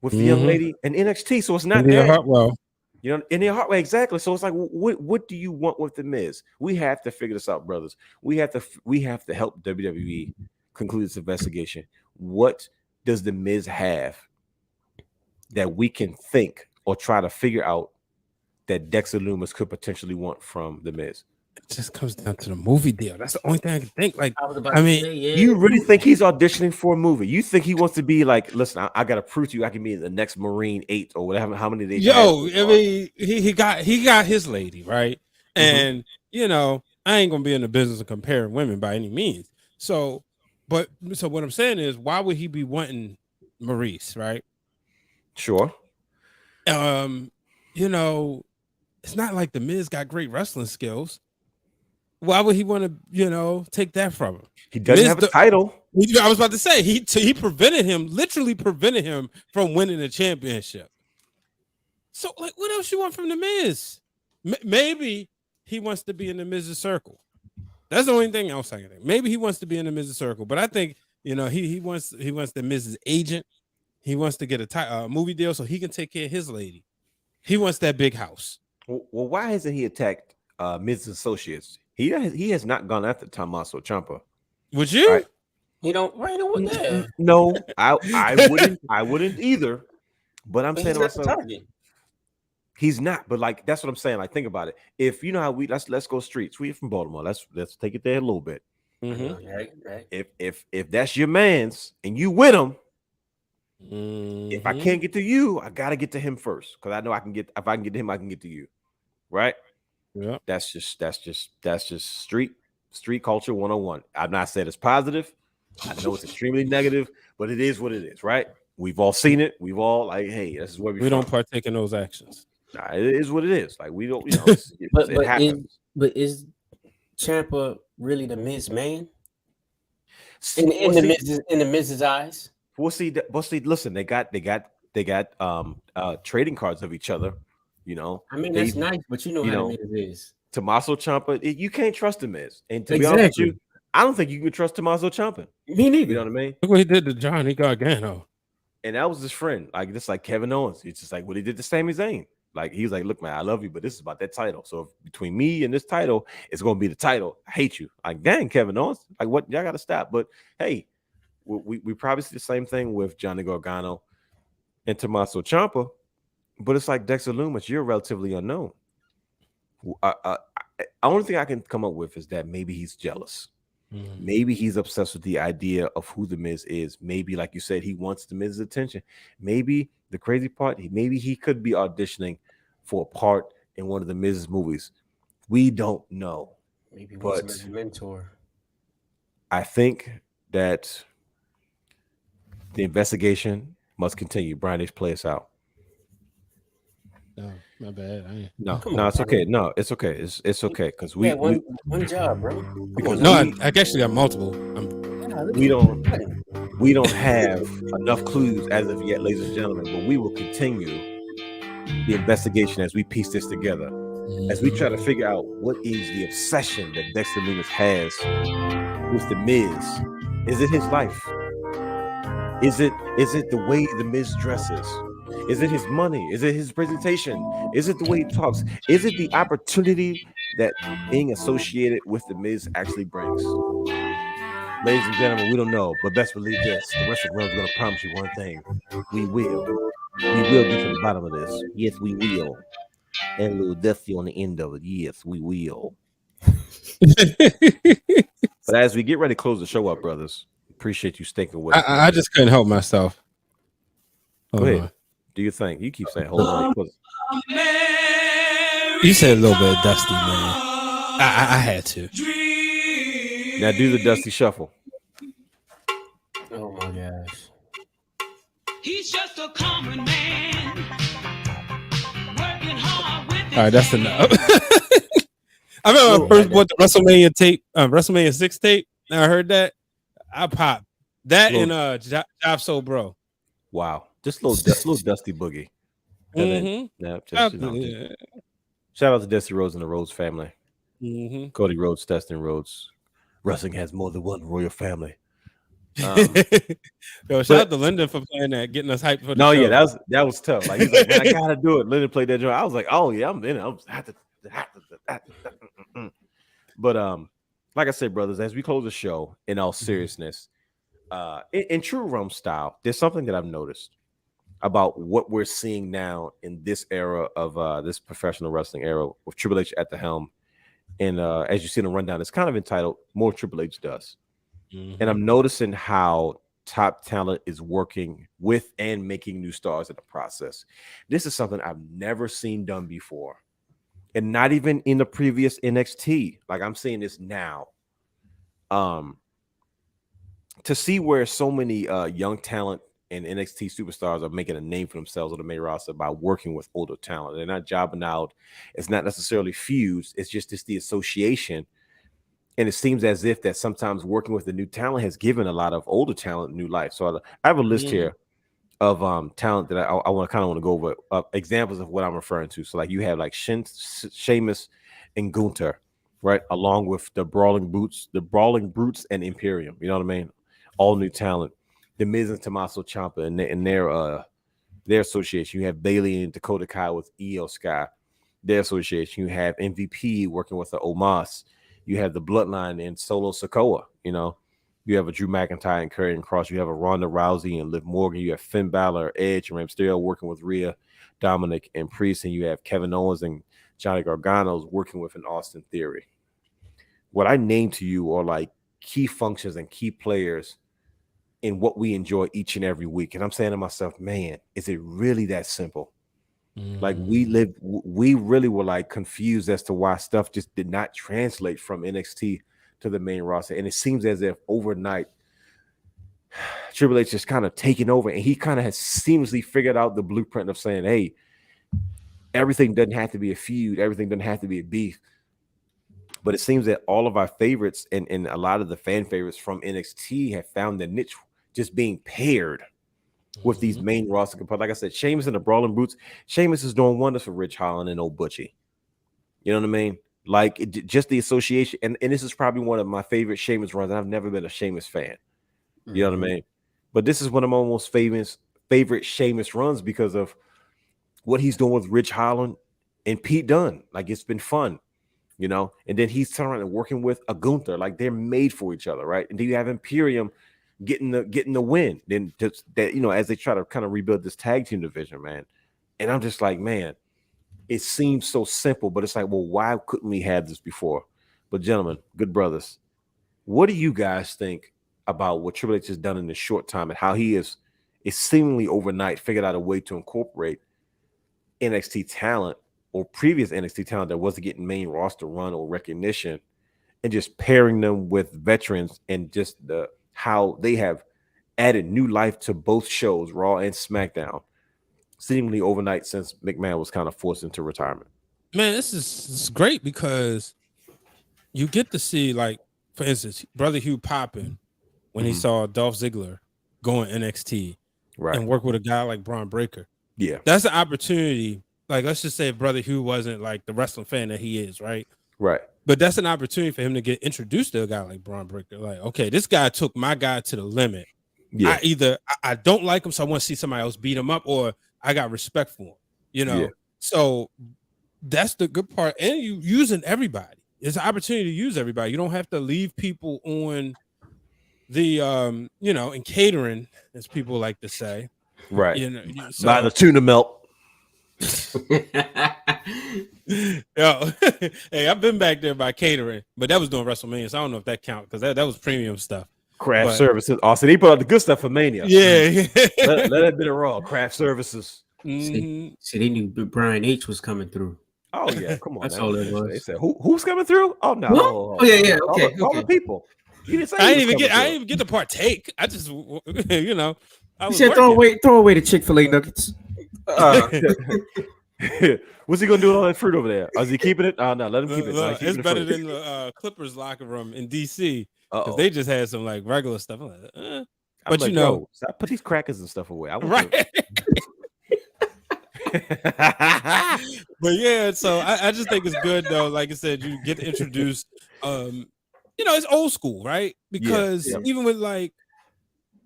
with the young lady in NXT. So it's not India that. Hartwell. You know, in the Hartwell, exactly. So it's like, what do you want with the Miz? We have to figure this out, brothers. We have to help WWE conclude this investigation. What does the Miz have that we can think or try to figure out that Dexter Lumis could potentially want from the Miz? It just comes down to the movie deal. That's the only thing I can think. Like, yeah. You really think he's auditioning for a movie? You think he wants to be like, listen, I got to prove to you I can be in the next Marine 8 or whatever, how many they I mean, he got his lady, right? And you know, I ain't gonna be in the business of comparing women by any means. So what I'm saying is, why would he be wanting Maurice, right? Sure. You know, it's not like the Miz got great wrestling skills. Why would he want to, you know, take that from him? He doesn't have a title. I was about to say he literally prevented him from winning the championship. So, like, what else you want from the Miz? Maybe he wants to be in the Miz's circle. That's the only thing else I can think. Maybe he wants to be in the Miz's circle, but I think, you know, he wants the Miz's agent. He wants to get a movie deal so he can take care of his lady. He wants that big house. Well, why hasn't he attacked Miz's associates? He has not gone after Tommaso Ciampa. Would you? Right? You don't right over there. No, I wouldn't either. But I'm saying to myself, he's not. But like that's what I'm saying. Like think about it. If you know how let's go streets. We're from Baltimore. Let's take it there a little bit. Right. If that's your man's and you with him, if I can't get to you, I gotta get to him first because I know I can get. If I can get to him, I can get to you. Right? Yeah. That's just street culture 101. I'm not saying it's positive. I know it's extremely negative, but it is what it is, right? We've all seen it. We've all like, hey, this is where we don't partake in those actions. Nah, it is what it is. Like we don't, you know, it happens. But is Ciampa really the Miz man? In the Miz's eyes? We'll see. Listen, they got trading cards of each other. You know, I mean that's nice, but you know how the Miz is. Tommaso Ciampa, you can't trust the Miz, and to be honest with you, I don't think you can trust Tommaso Ciampa. Me neither. You know what I mean? Look what he did to Johnny Gargano, and that was his friend, like just like Kevin Owens. It's just like what he did to Sami Zayn. Like he was like, "Look, man, I love you, but this is about that title. So if between me and this title, it's gonna be the title. I hate you." Like, dang, Kevin Owens, like what? Y'all got to stop. But hey, we probably see the same thing with Johnny Gargano and Tommaso Ciampa. But it's like Dexter Lumis, you're relatively unknown. Only thing I can come up with is that maybe he's jealous. Maybe he's obsessed with the idea of who the Miz is. Maybe, like you said, he wants the Miz's attention. Maybe the crazy part, maybe he could be auditioning for a part in one of the Miz's movies. We don't know. Maybe he wants him as a mentor. I think that the investigation must continue. Brian, play us out. No, my bad. No, it's okay. No, it's okay. It's okay because we one job, bro. Because I actually got multiple. We don't have enough clues as of yet, ladies and gentlemen. But we will continue the investigation as we piece this together, as we try to figure out what is the obsession that Dexter Lumis has with the Miz. Is it his life? Is it the way the Miz dresses? Is it his money? Is it his presentation? Is it the way he talks? Is it the opportunity that being associated with the Miz actually brings? Ladies and gentlemen, we don't know, but best believe this: the rest of the world is going to promise you one thing: we will get to the bottom of this. Yes, we will. And a little dusty on the end of it. Yes, we will. But as we get ready to close the show up, brothers, appreciate you sticking with us. I just couldn't help myself. Go ahead. Do you think? You keep saying, hold on. You said a little bit of Dusty, man. I had to. Now do the Dusty Shuffle. Oh my gosh. He's just a common man. Working hard with all right, that's enough. I remember when I first bought the WrestleMania tape, WrestleMania 6 tape. And I heard that. I popped. That and Job So Bro. Wow. Just a little Dusty Boogie. Shout out to Dusty Rhodes and the Rhodes family. Cody Rhodes, Dustin Rhodes. Wrestling has more than one royal family. Yo, shout out to Lyndon for playing that, getting us hyped for the show. Yeah, that was tough. Like he's like, man, I gotta do it. Lyndon played that joint. I was like, oh yeah, I'm in it. But like I said, brothers, as we close the show, in all seriousness, in true Wrealm style, there's something that I've noticed about what we're seeing now in this era of this professional wrestling era with Triple H at the helm. And as you see in the rundown, it's kind of entitled More Triple H Does. And I'm noticing how top talent is working with and making new stars in the process. This is something I've never seen done before. And not even in the previous NXT. Like I'm seeing this now. To see where so many young talent and NXT superstars are making a name for themselves on the main roster by working with older talent. They're not jobbing out. It's not necessarily feuds. It's just the association. And it seems as if that sometimes working with the new talent has given a lot of older talent new life. So I have a list here of talent that I want to go over examples of what I'm referring to. So like you have like Sheamus and Gunther, right? Along with the Brawling Brutes and Imperium. You know what I mean? All new talent. The Miz and Tommaso Ciampa and their association. You have Bayley and Dakota Kai with Io Sky, their association. You have MVP working with the Omos. You have the Bloodline and Solo Sikoa. You know, you have a Drew McIntyre and Karrion Kross. You have a Ronda Rousey and Liv Morgan. You have Finn Balor, Edge, and Rey Mysterio working with Rhea, DOminik, and Priest. And you have Kevin Owens and Johnny Gargano working with an Austin Theory. What I named to you are like key functions and key players in what we enjoy each and every week. And I'm saying to myself, man, is it really that simple? Like we really were like confused as to why stuff just did not translate from NXT to the main roster. And it seems as if overnight Triple H just kind of taken over, and he kind of has seamlessly figured out the blueprint of saying, hey, everything doesn't have to be a feud. Everything doesn't have to be a beef. But it seems that all of our favorites and a lot of the fan favorites from NXT have found their niche just being paired with these main roster components. Like I said, Sheamus and the Brawling Brutes. Sheamus is doing wonders for Rich Holland and Old Butchie. You know what I mean? Like just the association. And this is probably one of my favorite Sheamus runs. And I've never been a Sheamus fan. You know what I mean? But this is one of my most favorite Sheamus runs because of what he's doing with Rich Holland and Pete Dunne. Like it's been fun. You know, and then he's turning around and working with a Gunther. Like they're made for each other, right? And then you have Imperium getting the win. Then just that, you know, as they try to kind of rebuild this tag team division, man. And I'm just like, man, it seems so simple, but it's like, well, why couldn't we have this before? But gentlemen, good brothers, what do you guys think about what Triple H has done in this short time and how he is seemingly overnight figured out a way to incorporate NXT talent or previous NXT talent that wasn't getting main roster run or recognition, and just pairing them with veterans and just how they have added new life to both shows, Raw and SmackDown, seemingly overnight since McMahon was kind of forced into retirement. Man, this is great because you get to see, like, for instance, Brother Hugh popping when he saw Dolph Ziggler go in NXT and work with a guy like Braun Breaker. Yeah. That's an opportunity. Like, let's just say if Brother Hugh wasn't like the wrestling fan that he is, right? Right. But that's an opportunity for him to get introduced to a guy like Braun Breaker. Like, okay, this guy took my guy to the limit. Yeah. I don't like him, so I want to see somebody else beat him up, or I got respect for him, you know? Yeah. So that's the good part. And you using everybody. It's an opportunity to use everybody. You don't have to leave people on the, you know, in catering, as people like to say. Right. You know, so, by the tuna melt. Yo, hey, I've been back there by catering, but that was during WrestleMania, so I don't know if that counts because that was premium stuff. Craft services. Austin, he put out the good stuff for Mania. Yeah. let that bit of raw. Craft services. See, they knew Brian H was coming through. Oh yeah, come on. That's all it was. They said, who's coming through? Oh no. Oh yeah. Okay. All the people. You didn't say I didn't even get to partake. I just, you know, I was said throw away the Chick-fil-A nuggets. What's he gonna do with all that fruit over there? Is he keeping it? Oh no, let him keep it. It's better than the Clippers locker room in DC because they just had some like regular stuff. Like, but you know, I put these crackers and stuff away. Right. But yeah, so I just think it's good though. Like I said, you get to introduce, you know, it's old school, right? Because even with like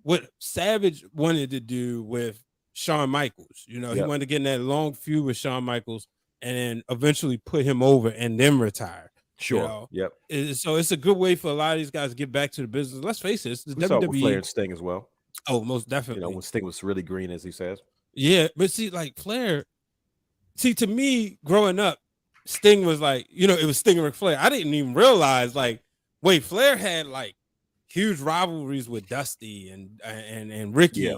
what Savage wanted to do with Shawn Michaels. You know, he wanted to get in that long feud with Shawn Michaels and then eventually put him over and then retire. Sure. You know? So it's a good way for a lot of these guys to get back to the business. Let's face it, it's the we saw it with WWE. Flair and Sting as well. Oh, most definitely. You know, when Sting was really green, as he says. Yeah, but see, like Flair, to me, growing up, Sting was like, you know, it was Sting and Ric Flair. I didn't even realize, like, wait, Flair had like huge rivalries with Dusty and Ricky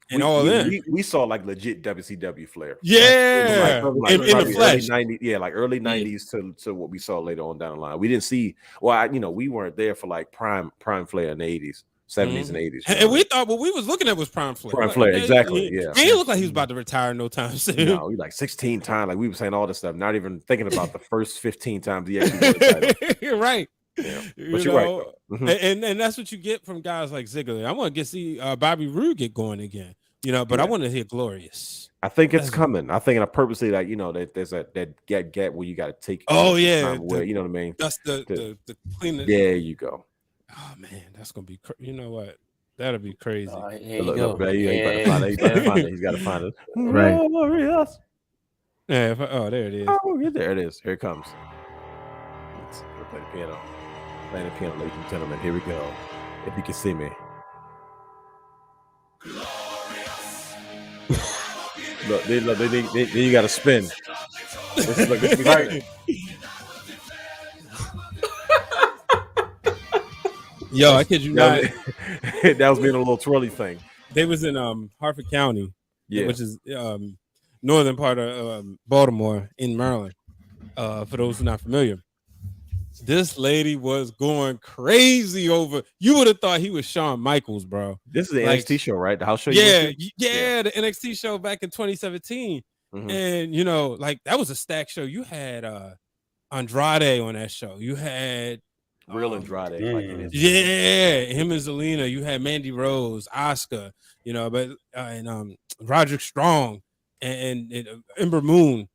and all them. We saw like legit WCW Flair. Yeah, like in the flesh. Early 90s, like early 90s to what we saw later on down the line. We didn't see, we weren't there for like prime Flair in the 80s. 70s and 80s. And we thought what we was looking at was Prime Flair. Prime Flair, exactly. He didn't look like he was about to retire no time soon. No, he like 16 times. Like we were saying all this stuff, not even thinking about the first 15 times he actually won the title. You're right. Yeah. But you're right. Mm-hmm. And that's what you get from guys like Ziggler. I want to see Bobby Roode get going again. You know, but I want to hear Glorious. I think it's coming. I think I purposely that that there's that gap where you got to take. Where, you know what I mean. That's the clean. There you go. Oh man, that's gonna be. You know what? That'll be crazy. Look, he's got to find it. Right. Glorious. Yeah. There it is. Oh, yeah, there it is. Here it comes. Let's play the piano. Playing the piano, ladies and gentlemen. Here we go. If you can see me. Look, then you got to spin. This is right. Yo, I kid you not. That was being a little twirly thing. They was in Harford County, which is northern part of Baltimore in Maryland. For those who are not familiar, this lady was going crazy over. You would have thought he was Shawn Michaels, bro. This is the NXT show, right? The house show. Yeah, the NXT show back in 2017, and you know, like that was a stack show. You had Andrade on that show. You had Real Andrade, him and Zelina. You had Mandy Rose, Asuka, you know, but and Roderick Strong and Ember Moon.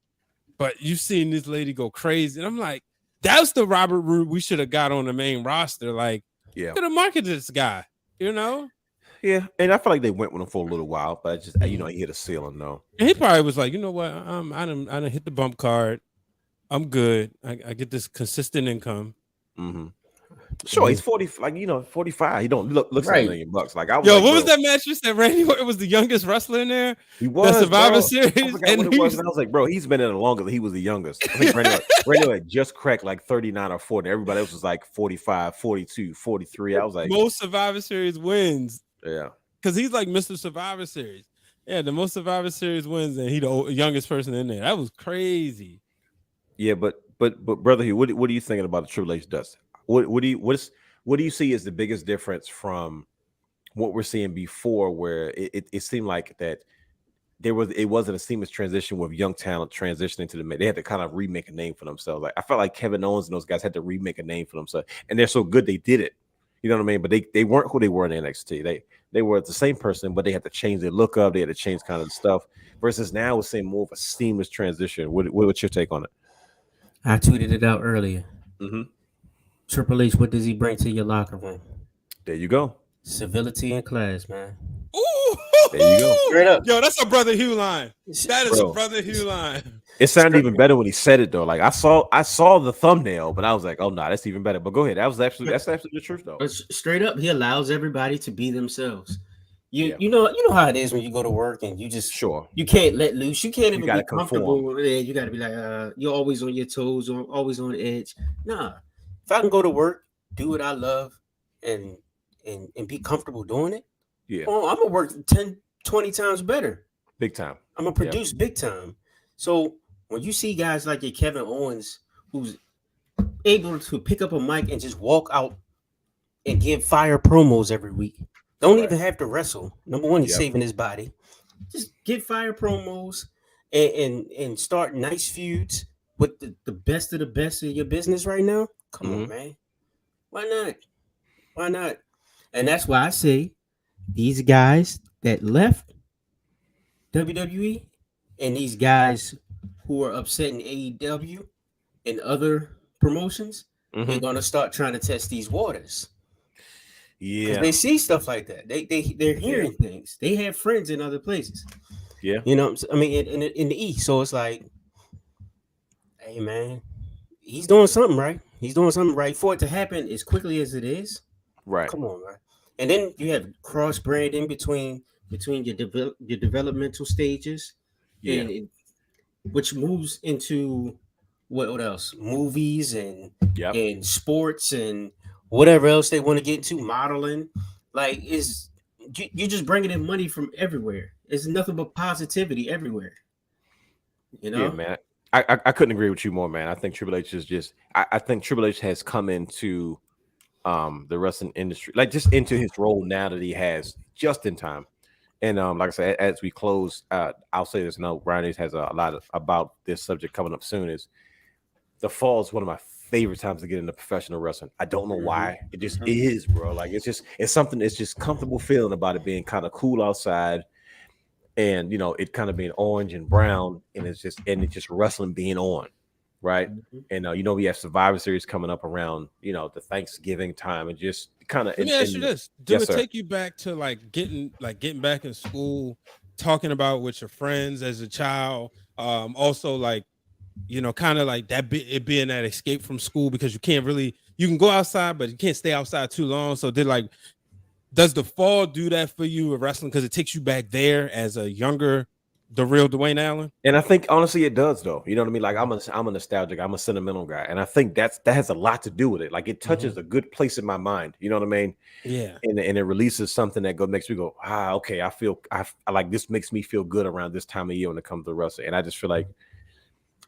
But you've seen this lady go crazy, and I'm like, that's the Robert Roode we should have got on the main roster. Like, could have marketed this guy, you know? Yeah, and I feel like they went with him for a little while, but just he hit a ceiling though. And he probably was like, you know what, I done hit the bump card. I'm good. I get this consistent income. Mm-hmm. Sure, he's 40, 45. He don't looks like $1 million. Like what was that match you said, Randy? It was the youngest wrestler in there. He was the Survivor Series. And I was like, bro, he's been in it longer than he was the youngest. I think Randy had just cracked like 39 or 40. Everybody else was like 45, 42, 43. I was like, most Survivor Series wins. Yeah, because he's like Mr. Survivor Series. Yeah, the most Survivor Series wins, and he the youngest person in there. That was crazy. Yeah, but brother, what are you thinking about the Triple H dust? What do you see as the biggest difference from what we're seeing before, where it seemed like that it wasn't a seamless transition with young talent transitioning to the main. They had to kind of remake a name for themselves. Like I felt like Kevin Owens and those guys had to remake a name for themselves, and they're so good they did it. You know what I mean? But they weren't who they were in NXT. They were the same person, but they had to change their look up. They had to change kind of the stuff. Versus now we're seeing more of a seamless transition. What's your take on it? I tweeted it out earlier. Mm-hmm. Triple H, what does he bring to your locker room? There you go. Civility and class, man. Ooh, there you go. Straight up. Yo, that's a Brother Hugh line. That is a Brother Hugh line. It sounded even better when he said it though. Like I saw the thumbnail, but I was like, oh no, that's even better. But go ahead. That's absolutely the truth though. But straight up, he allows everybody to be themselves. You know how it is when you go to work and you just you can't let loose. You can't even be comfortable. Yeah, you got to be like you're always on your toes, or always on the edge. Nah, if I can go to work, do what I love, and be comfortable doing it, I'm gonna work 10, 20 times better. Big time. I'm gonna produce big time. So when you see guys like your Kevin Owens, who's able to pick up a mic and just walk out and give fire promos every week. Don't even have to wrestle. Number one, he's saving his body. Just get fire promos and start nice feuds with the best of the best of your business right now. Come on, man. Why not? Why not? And that's why I say these guys that left WWE and these guys who are upset in AEW and other promotions, they're going to start trying to test these waters. because they see stuff like that. They're hearing things. They have friends in other places. Yeah, you know. I mean, in the East, so it's like, hey man, he's doing something right. He's doing something right for it to happen as quickly as it is. right. Come on, man. And then you have cross branding between your developmental stages, Yeah, which moves into what else? Movies yep. and sports and whatever else they want to get into, modeling. Like, you're just bringing in money from everywhere. It's nothing but positivity everywhere. You know? Yeah, man. I couldn't agree with you more, man. I think Triple H is just. I think Triple H has come into the wrestling industry, like just into his role now that he has just in time. And like I said, as we close, I'll say this. No, Brian has a lot about this subject coming up soon. Is the fall is one of my favorite times to get into professional wrestling. I don't know why. It just is, bro. Like it's something. It's just comfortable feeling about it being kind of cool outside, and it kind of being orange and brown, and it's just wrestling being on, right? And we have Survivor Series coming up around the Thanksgiving time, and just kind of. Let me ask you this: Did it take you back to getting back in school, talking about with your friends as a child? Also, kind of like that it being that escape from school, because you can go outside, but you can't stay outside too long. So does the fall do that for you with wrestling? Because it takes you back there as a younger, the real Dwayne Allen? And I think honestly it does, though. You know what I mean? Like I'm a nostalgic, I'm a sentimental guy, and I think that has a lot to do with it. Like it touches a good place in my mind. You know what I mean? Yeah. And it releases something that makes me go, okay, I like this makes me feel good around this time of year when it comes to wrestling. And I just feel like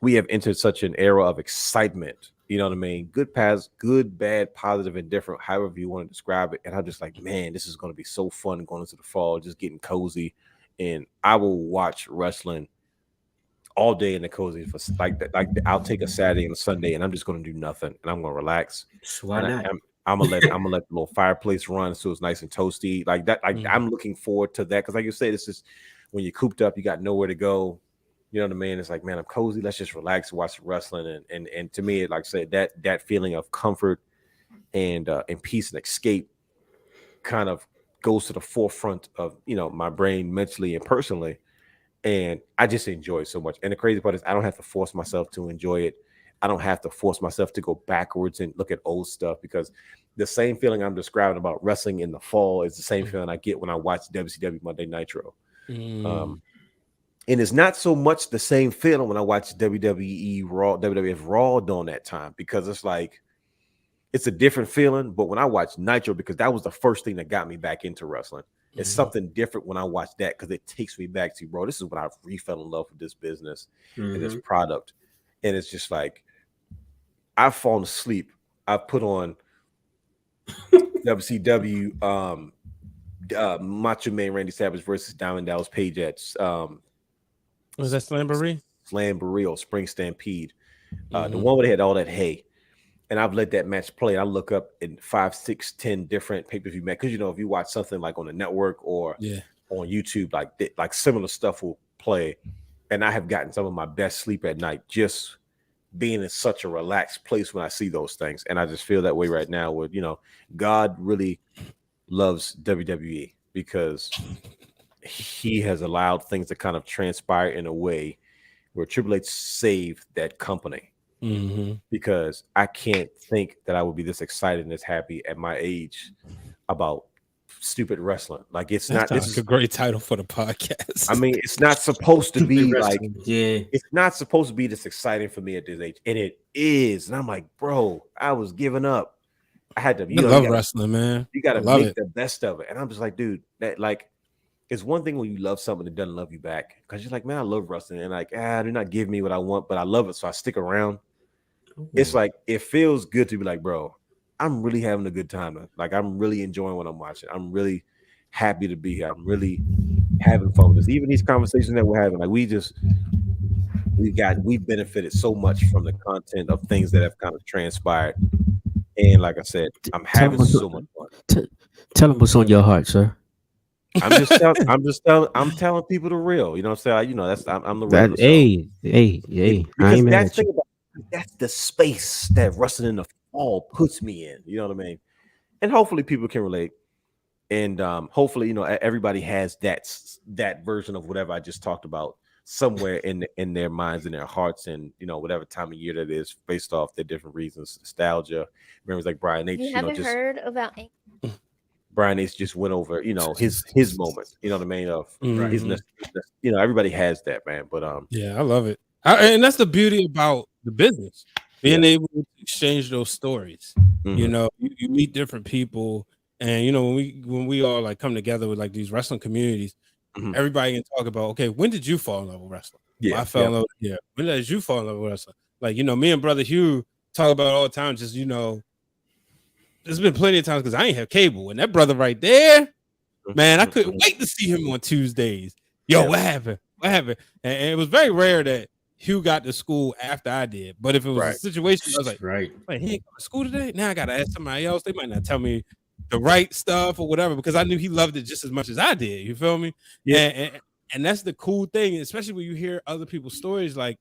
we have entered such an era of excitement. You know what I mean? Good, bad, positive, and different, however you want to describe it. And I'm just like, man, this is going to be so fun going into the fall, just getting cozy. And I will watch wrestling all day in the cozy for like that. Like I'll take a Saturday and a Sunday, and I'm just going to do nothing, and I'm going to relax. Why not? I'm gonna let the little fireplace run so it's nice and toasty like that. Like I'm looking forward to that because, like you say, this is when you're cooped up, you got nowhere to go. You know what I mean? It's like, man, I'm cozy. Let's just relax, watch wrestling, and to me, like I said, that feeling of comfort and peace and escape kind of goes to the forefront of my brain mentally and personally, and I just enjoy it so much. And the crazy part is, I don't have to force myself to enjoy it. I don't have to force myself to go backwards and look at old stuff, because the same feeling I'm describing about wrestling in the fall is the same feeling I get when I watch WCW Monday Nitro. And it's not so much the same feeling when I watch WWE Raw, WWF Raw during that time, because it's like it's a different feeling. But when I watch Nitro, because that was the first thing that got me back into wrestling, it's something different when I watch that, because it takes me back to, bro, this is when I fell in love with this business and this product. And it's just like I've fallen asleep. I've put on WCW Macho Man Randy Savage versus Diamond Dallas Page at was that Slamboree? Slamboree, Spring Stampede. The one where they had all that hay. And I've let that match play. I look up in 5, 6, 10 different pay-per-view matches. Because if you watch something like on the network or on YouTube, like similar stuff will play. And I have gotten some of my best sleep at night just being in such a relaxed place when I see those things. And I just feel that way right now with, God really loves WWE, because he has allowed things to kind of transpire in a way where Triple H saved that company. Because I can't think that I would be this excited and this happy at my age about stupid wrestling. Like it's not. This is a great title for the podcast. I mean, it's not supposed to be like. It's not supposed to be this exciting for me at this age, and it is. And I'm like, bro, I was giving up. I had to. I love wrestling, man. You got to make the best of it, and I'm just like, dude, that like. It's one thing when you love something that doesn't love you back, because you're like, man, I love wrestling, and like, they're not giving me what I want, but I love it, so I stick around. It's like it feels good to be like, bro, I'm really having a good time. Like I'm really enjoying what I'm watching. I'm really happy to be here. I'm really having fun with this. Even these conversations that we're having, like we benefited so much from the content of things that have kind of transpired. And like I said, I'm having so much fun. Tell them what's on your heart, sir. I'm telling people the real. You know what I'm saying? I'm the real. Hey. Because that's the space that wrestling in the fall puts me in. You know what I mean? And hopefully people can relate. And hopefully, everybody has that version of whatever I just talked about somewhere in their minds and their hearts, and whatever time of year that is, based off their different reasons, nostalgia. Remember, like Brian H. You haven't heard about Brian H. just went over, his moments. You know what I mean? Of his, everybody has that, man. But yeah, I love it, and that's the beauty about the business, being able to exchange those stories. You meet different people, and when we all like come together with like these wrestling communities, everybody can talk about, okay, when did you fall in love with wrestling? Yeah, well, I fell in love. Yeah, when did you fall in love with wrestling? Like me and brother Hugh talk about it all the time. Just there's been plenty of times because I ain't have cable, and that brother right there, man, I couldn't wait to see him on Tuesdays. Yo, what happened? What happened? And it was very rare that Hugh got to school after I did. But if it was a situation, I was like, wait, he ain't going to school today? Now I got to ask somebody else. They might not tell me the right stuff or whatever, because I knew he loved it just as much as I did. You feel me? Yeah. And that's the cool thing, especially when you hear other people's stories. Like,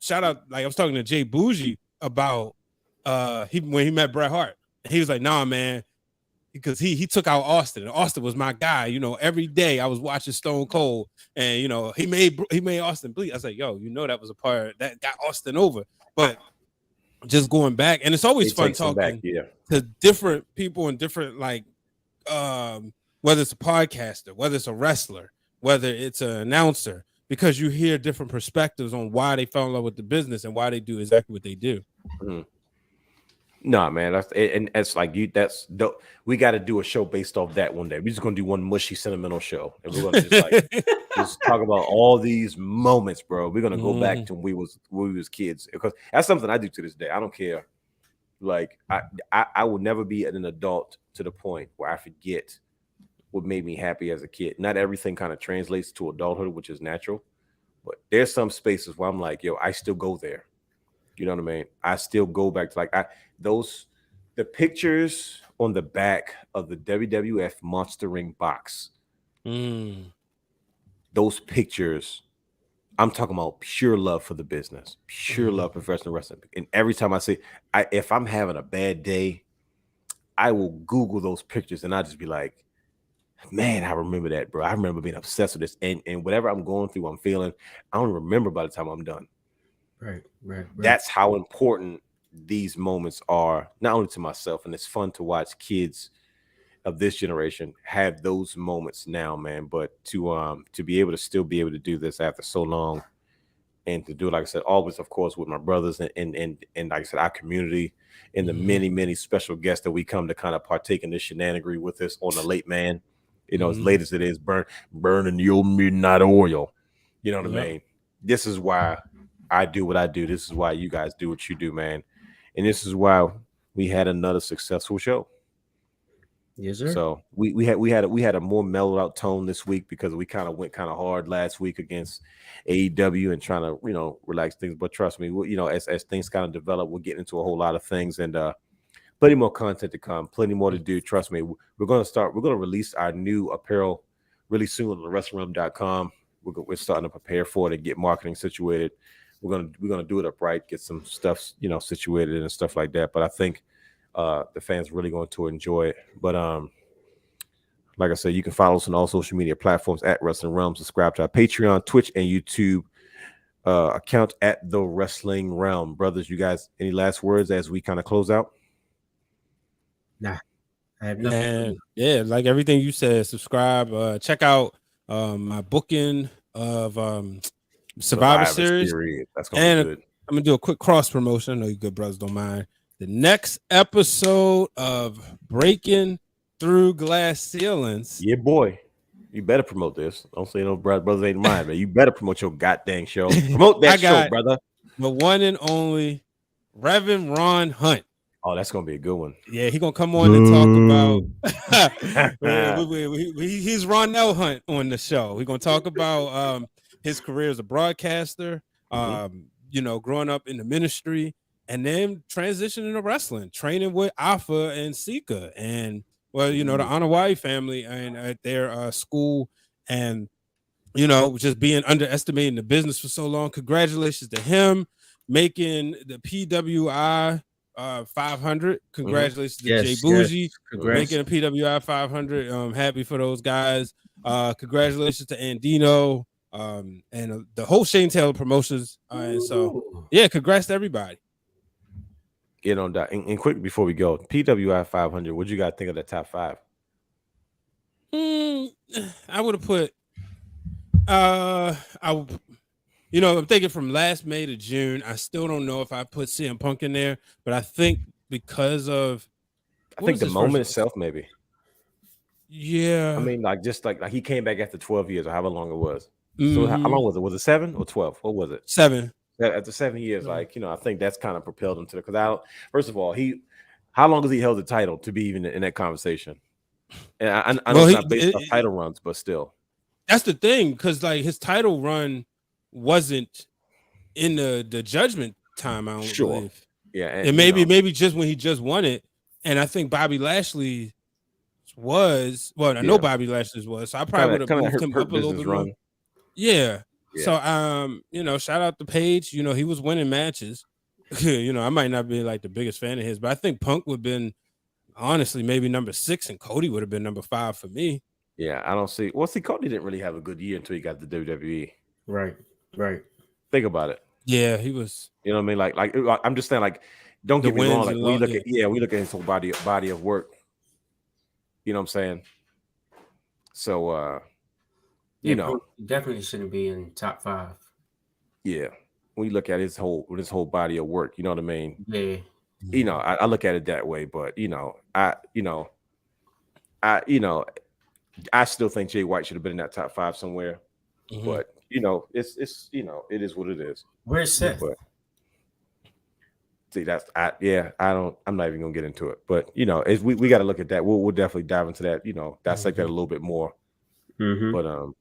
shout out, like I was talking to Jay Bougie about when he met Bret Hart. He was like, nah, man, because he took out Austin. Austin was my guy. Every day I was watching Stone Cold, and he made Austin bleed. I was like, yo, that was a part that got Austin over. But just going back, and it's always fun talking to different people and different, like, whether it's a podcaster, whether it's a wrestler, whether it's an announcer, because you hear different perspectives on why they fell in love with the business and why they do exactly what they do. Nah, man, that's like you. That's dope. We got to do a show based off that one day. We're just gonna do one mushy sentimental show, and we're gonna just talk about all these moments, bro. We're gonna go back to when we was kids, because that's something I do to this day. I don't care. Like I will never be an adult to the point where I forget what made me happy as a kid. Not everything kind of translates to adulthood, which is natural, but there's some spaces where I'm like, yo, I still go there. You know what I mean? I still go back to the pictures on the back of the WWF Monster Ring box. Those pictures, I'm talking about pure love for the business, pure love for professional wrestling. And every time if I'm having a bad day, I will Google those pictures and I'll just be like, man, I remember that, bro. I remember being obsessed with this. And whatever I'm going through, I'm feeling, I don't remember by the time I'm done. Right. That's how important these moments are, not only to myself, and it's fun to watch kids of this generation have those moments now, man. But to be able to still be able to do this after so long, and to do it, like I said, always, of course, with my brothers and like I said, our community, and the many special guests that we come to kind of partake in this shenanigery with us on the late man, as late as it is, burning your midnight oil. You know what I mean? This is why I do what I do. This is why you guys do what you do, man. And this is why we had another successful show. Yes, sir. So we had a more mellowed out tone this week, because we kind of went kind of hard last week against AEW and trying to relax things. But trust me, as things kind of develop, we'll get into a whole lot of things, and plenty more content to come, plenty more to do. Trust me, we're going to release our new apparel really soon on the WrestlingRealm.com. We're starting to prepare for it and get marketing situated. We're gonna do it upright, get some stuff situated and stuff like that. But I think the fans really going to enjoy it. But like I said, you can follow us on all social media platforms at Wrestling Realm. Subscribe to our Patreon, Twitch, and YouTube account at The Wrestling Realm. Brothers, you guys, any last words as we kind of close out? Nah, I have nothing. Yeah, like everything you said. Subscribe. Check out my booking of Survivor Series. That's gonna be good. I'm gonna do a quick cross promotion. I know you good brothers don't mind. The next episode of Breaking Through Glass Ceilings. Yeah, boy. You better promote this. Don't say no brothers ain't mine, man. You better promote your goddamn show. Promote that show, brother. The one and only Reverend Ron Hunt. Oh, that's gonna be a good one. Yeah, he's gonna come on and talk about he's Ron L. Hunt on the show. We're gonna talk about his career as a broadcaster, growing up in the ministry, and then transitioning to wrestling, training with Alpha and Sika, and the Anawai family and at their school, and just being underestimated in the business for so long. Congratulations to him making the PWI 500. Congratulations to Jay Bougie making a PWI 500. Happy for those guys. Congratulations to Andino and the whole Shane Taylor promotions. And so, yeah, congrats to everybody. You know, and quick before we go, PWI 500. What you guys think of the top 5? I would have put. I'm thinking from last May to June. I still don't know if I put CM Punk in there, but I think because of, I think the moment itself, maybe. Yeah. I mean, like he came back after 12 years or however long it was. So how long was it? Was it 7 or 12? What was it? 7. After 7 years, I think that's kind of propelled him to because first of all, how long has he held the title to be even in that conversation? And I know it's not based off title runs, but still. That's the thing, because like his title run wasn't in the judgment time, I don't believe. Yeah. And maybe just when he just won it. And I think Bobby Lashley was, I know Bobby Lashley was, so I probably would have moved him up a little bit more. Yeah. So shout out to Paige. He was winning matches. I might not be like the biggest fan of his, but I think Punk would have been honestly maybe number 6 and Cody would have been number 5 for me. Yeah, I don't see. Well, Cody didn't really have a good year until he got to WWE. Right. Think about it. Yeah, he was. You know what I mean? Like I'm just saying, like, don't get me wrong. Like we look at his whole body of work. You know what I'm saying? So, definitely shouldn't be in top 5. Yeah, when you look at his whole body of work, you know what I mean? Yeah. I look at it that way, but I still think Jay White should have been in that top 5 somewhere. Mm-hmm. But it's it is what it is. Where's Seth? But, see, I'm not even gonna get into it. But we got to look at that. We'll definitely dive into that. Dissect that a little bit more. Mm-hmm. But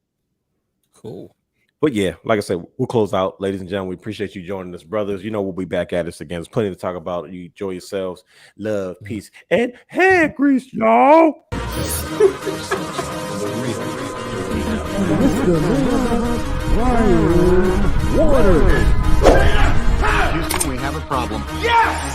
cool. But yeah, like I said, we'll close out, ladies and gentlemen. We appreciate you joining us, brothers. We'll be back at us again. There's plenty to talk about. You enjoy yourselves. Love, peace, and hand grease, y'all. Houston, we have a problem. Yes!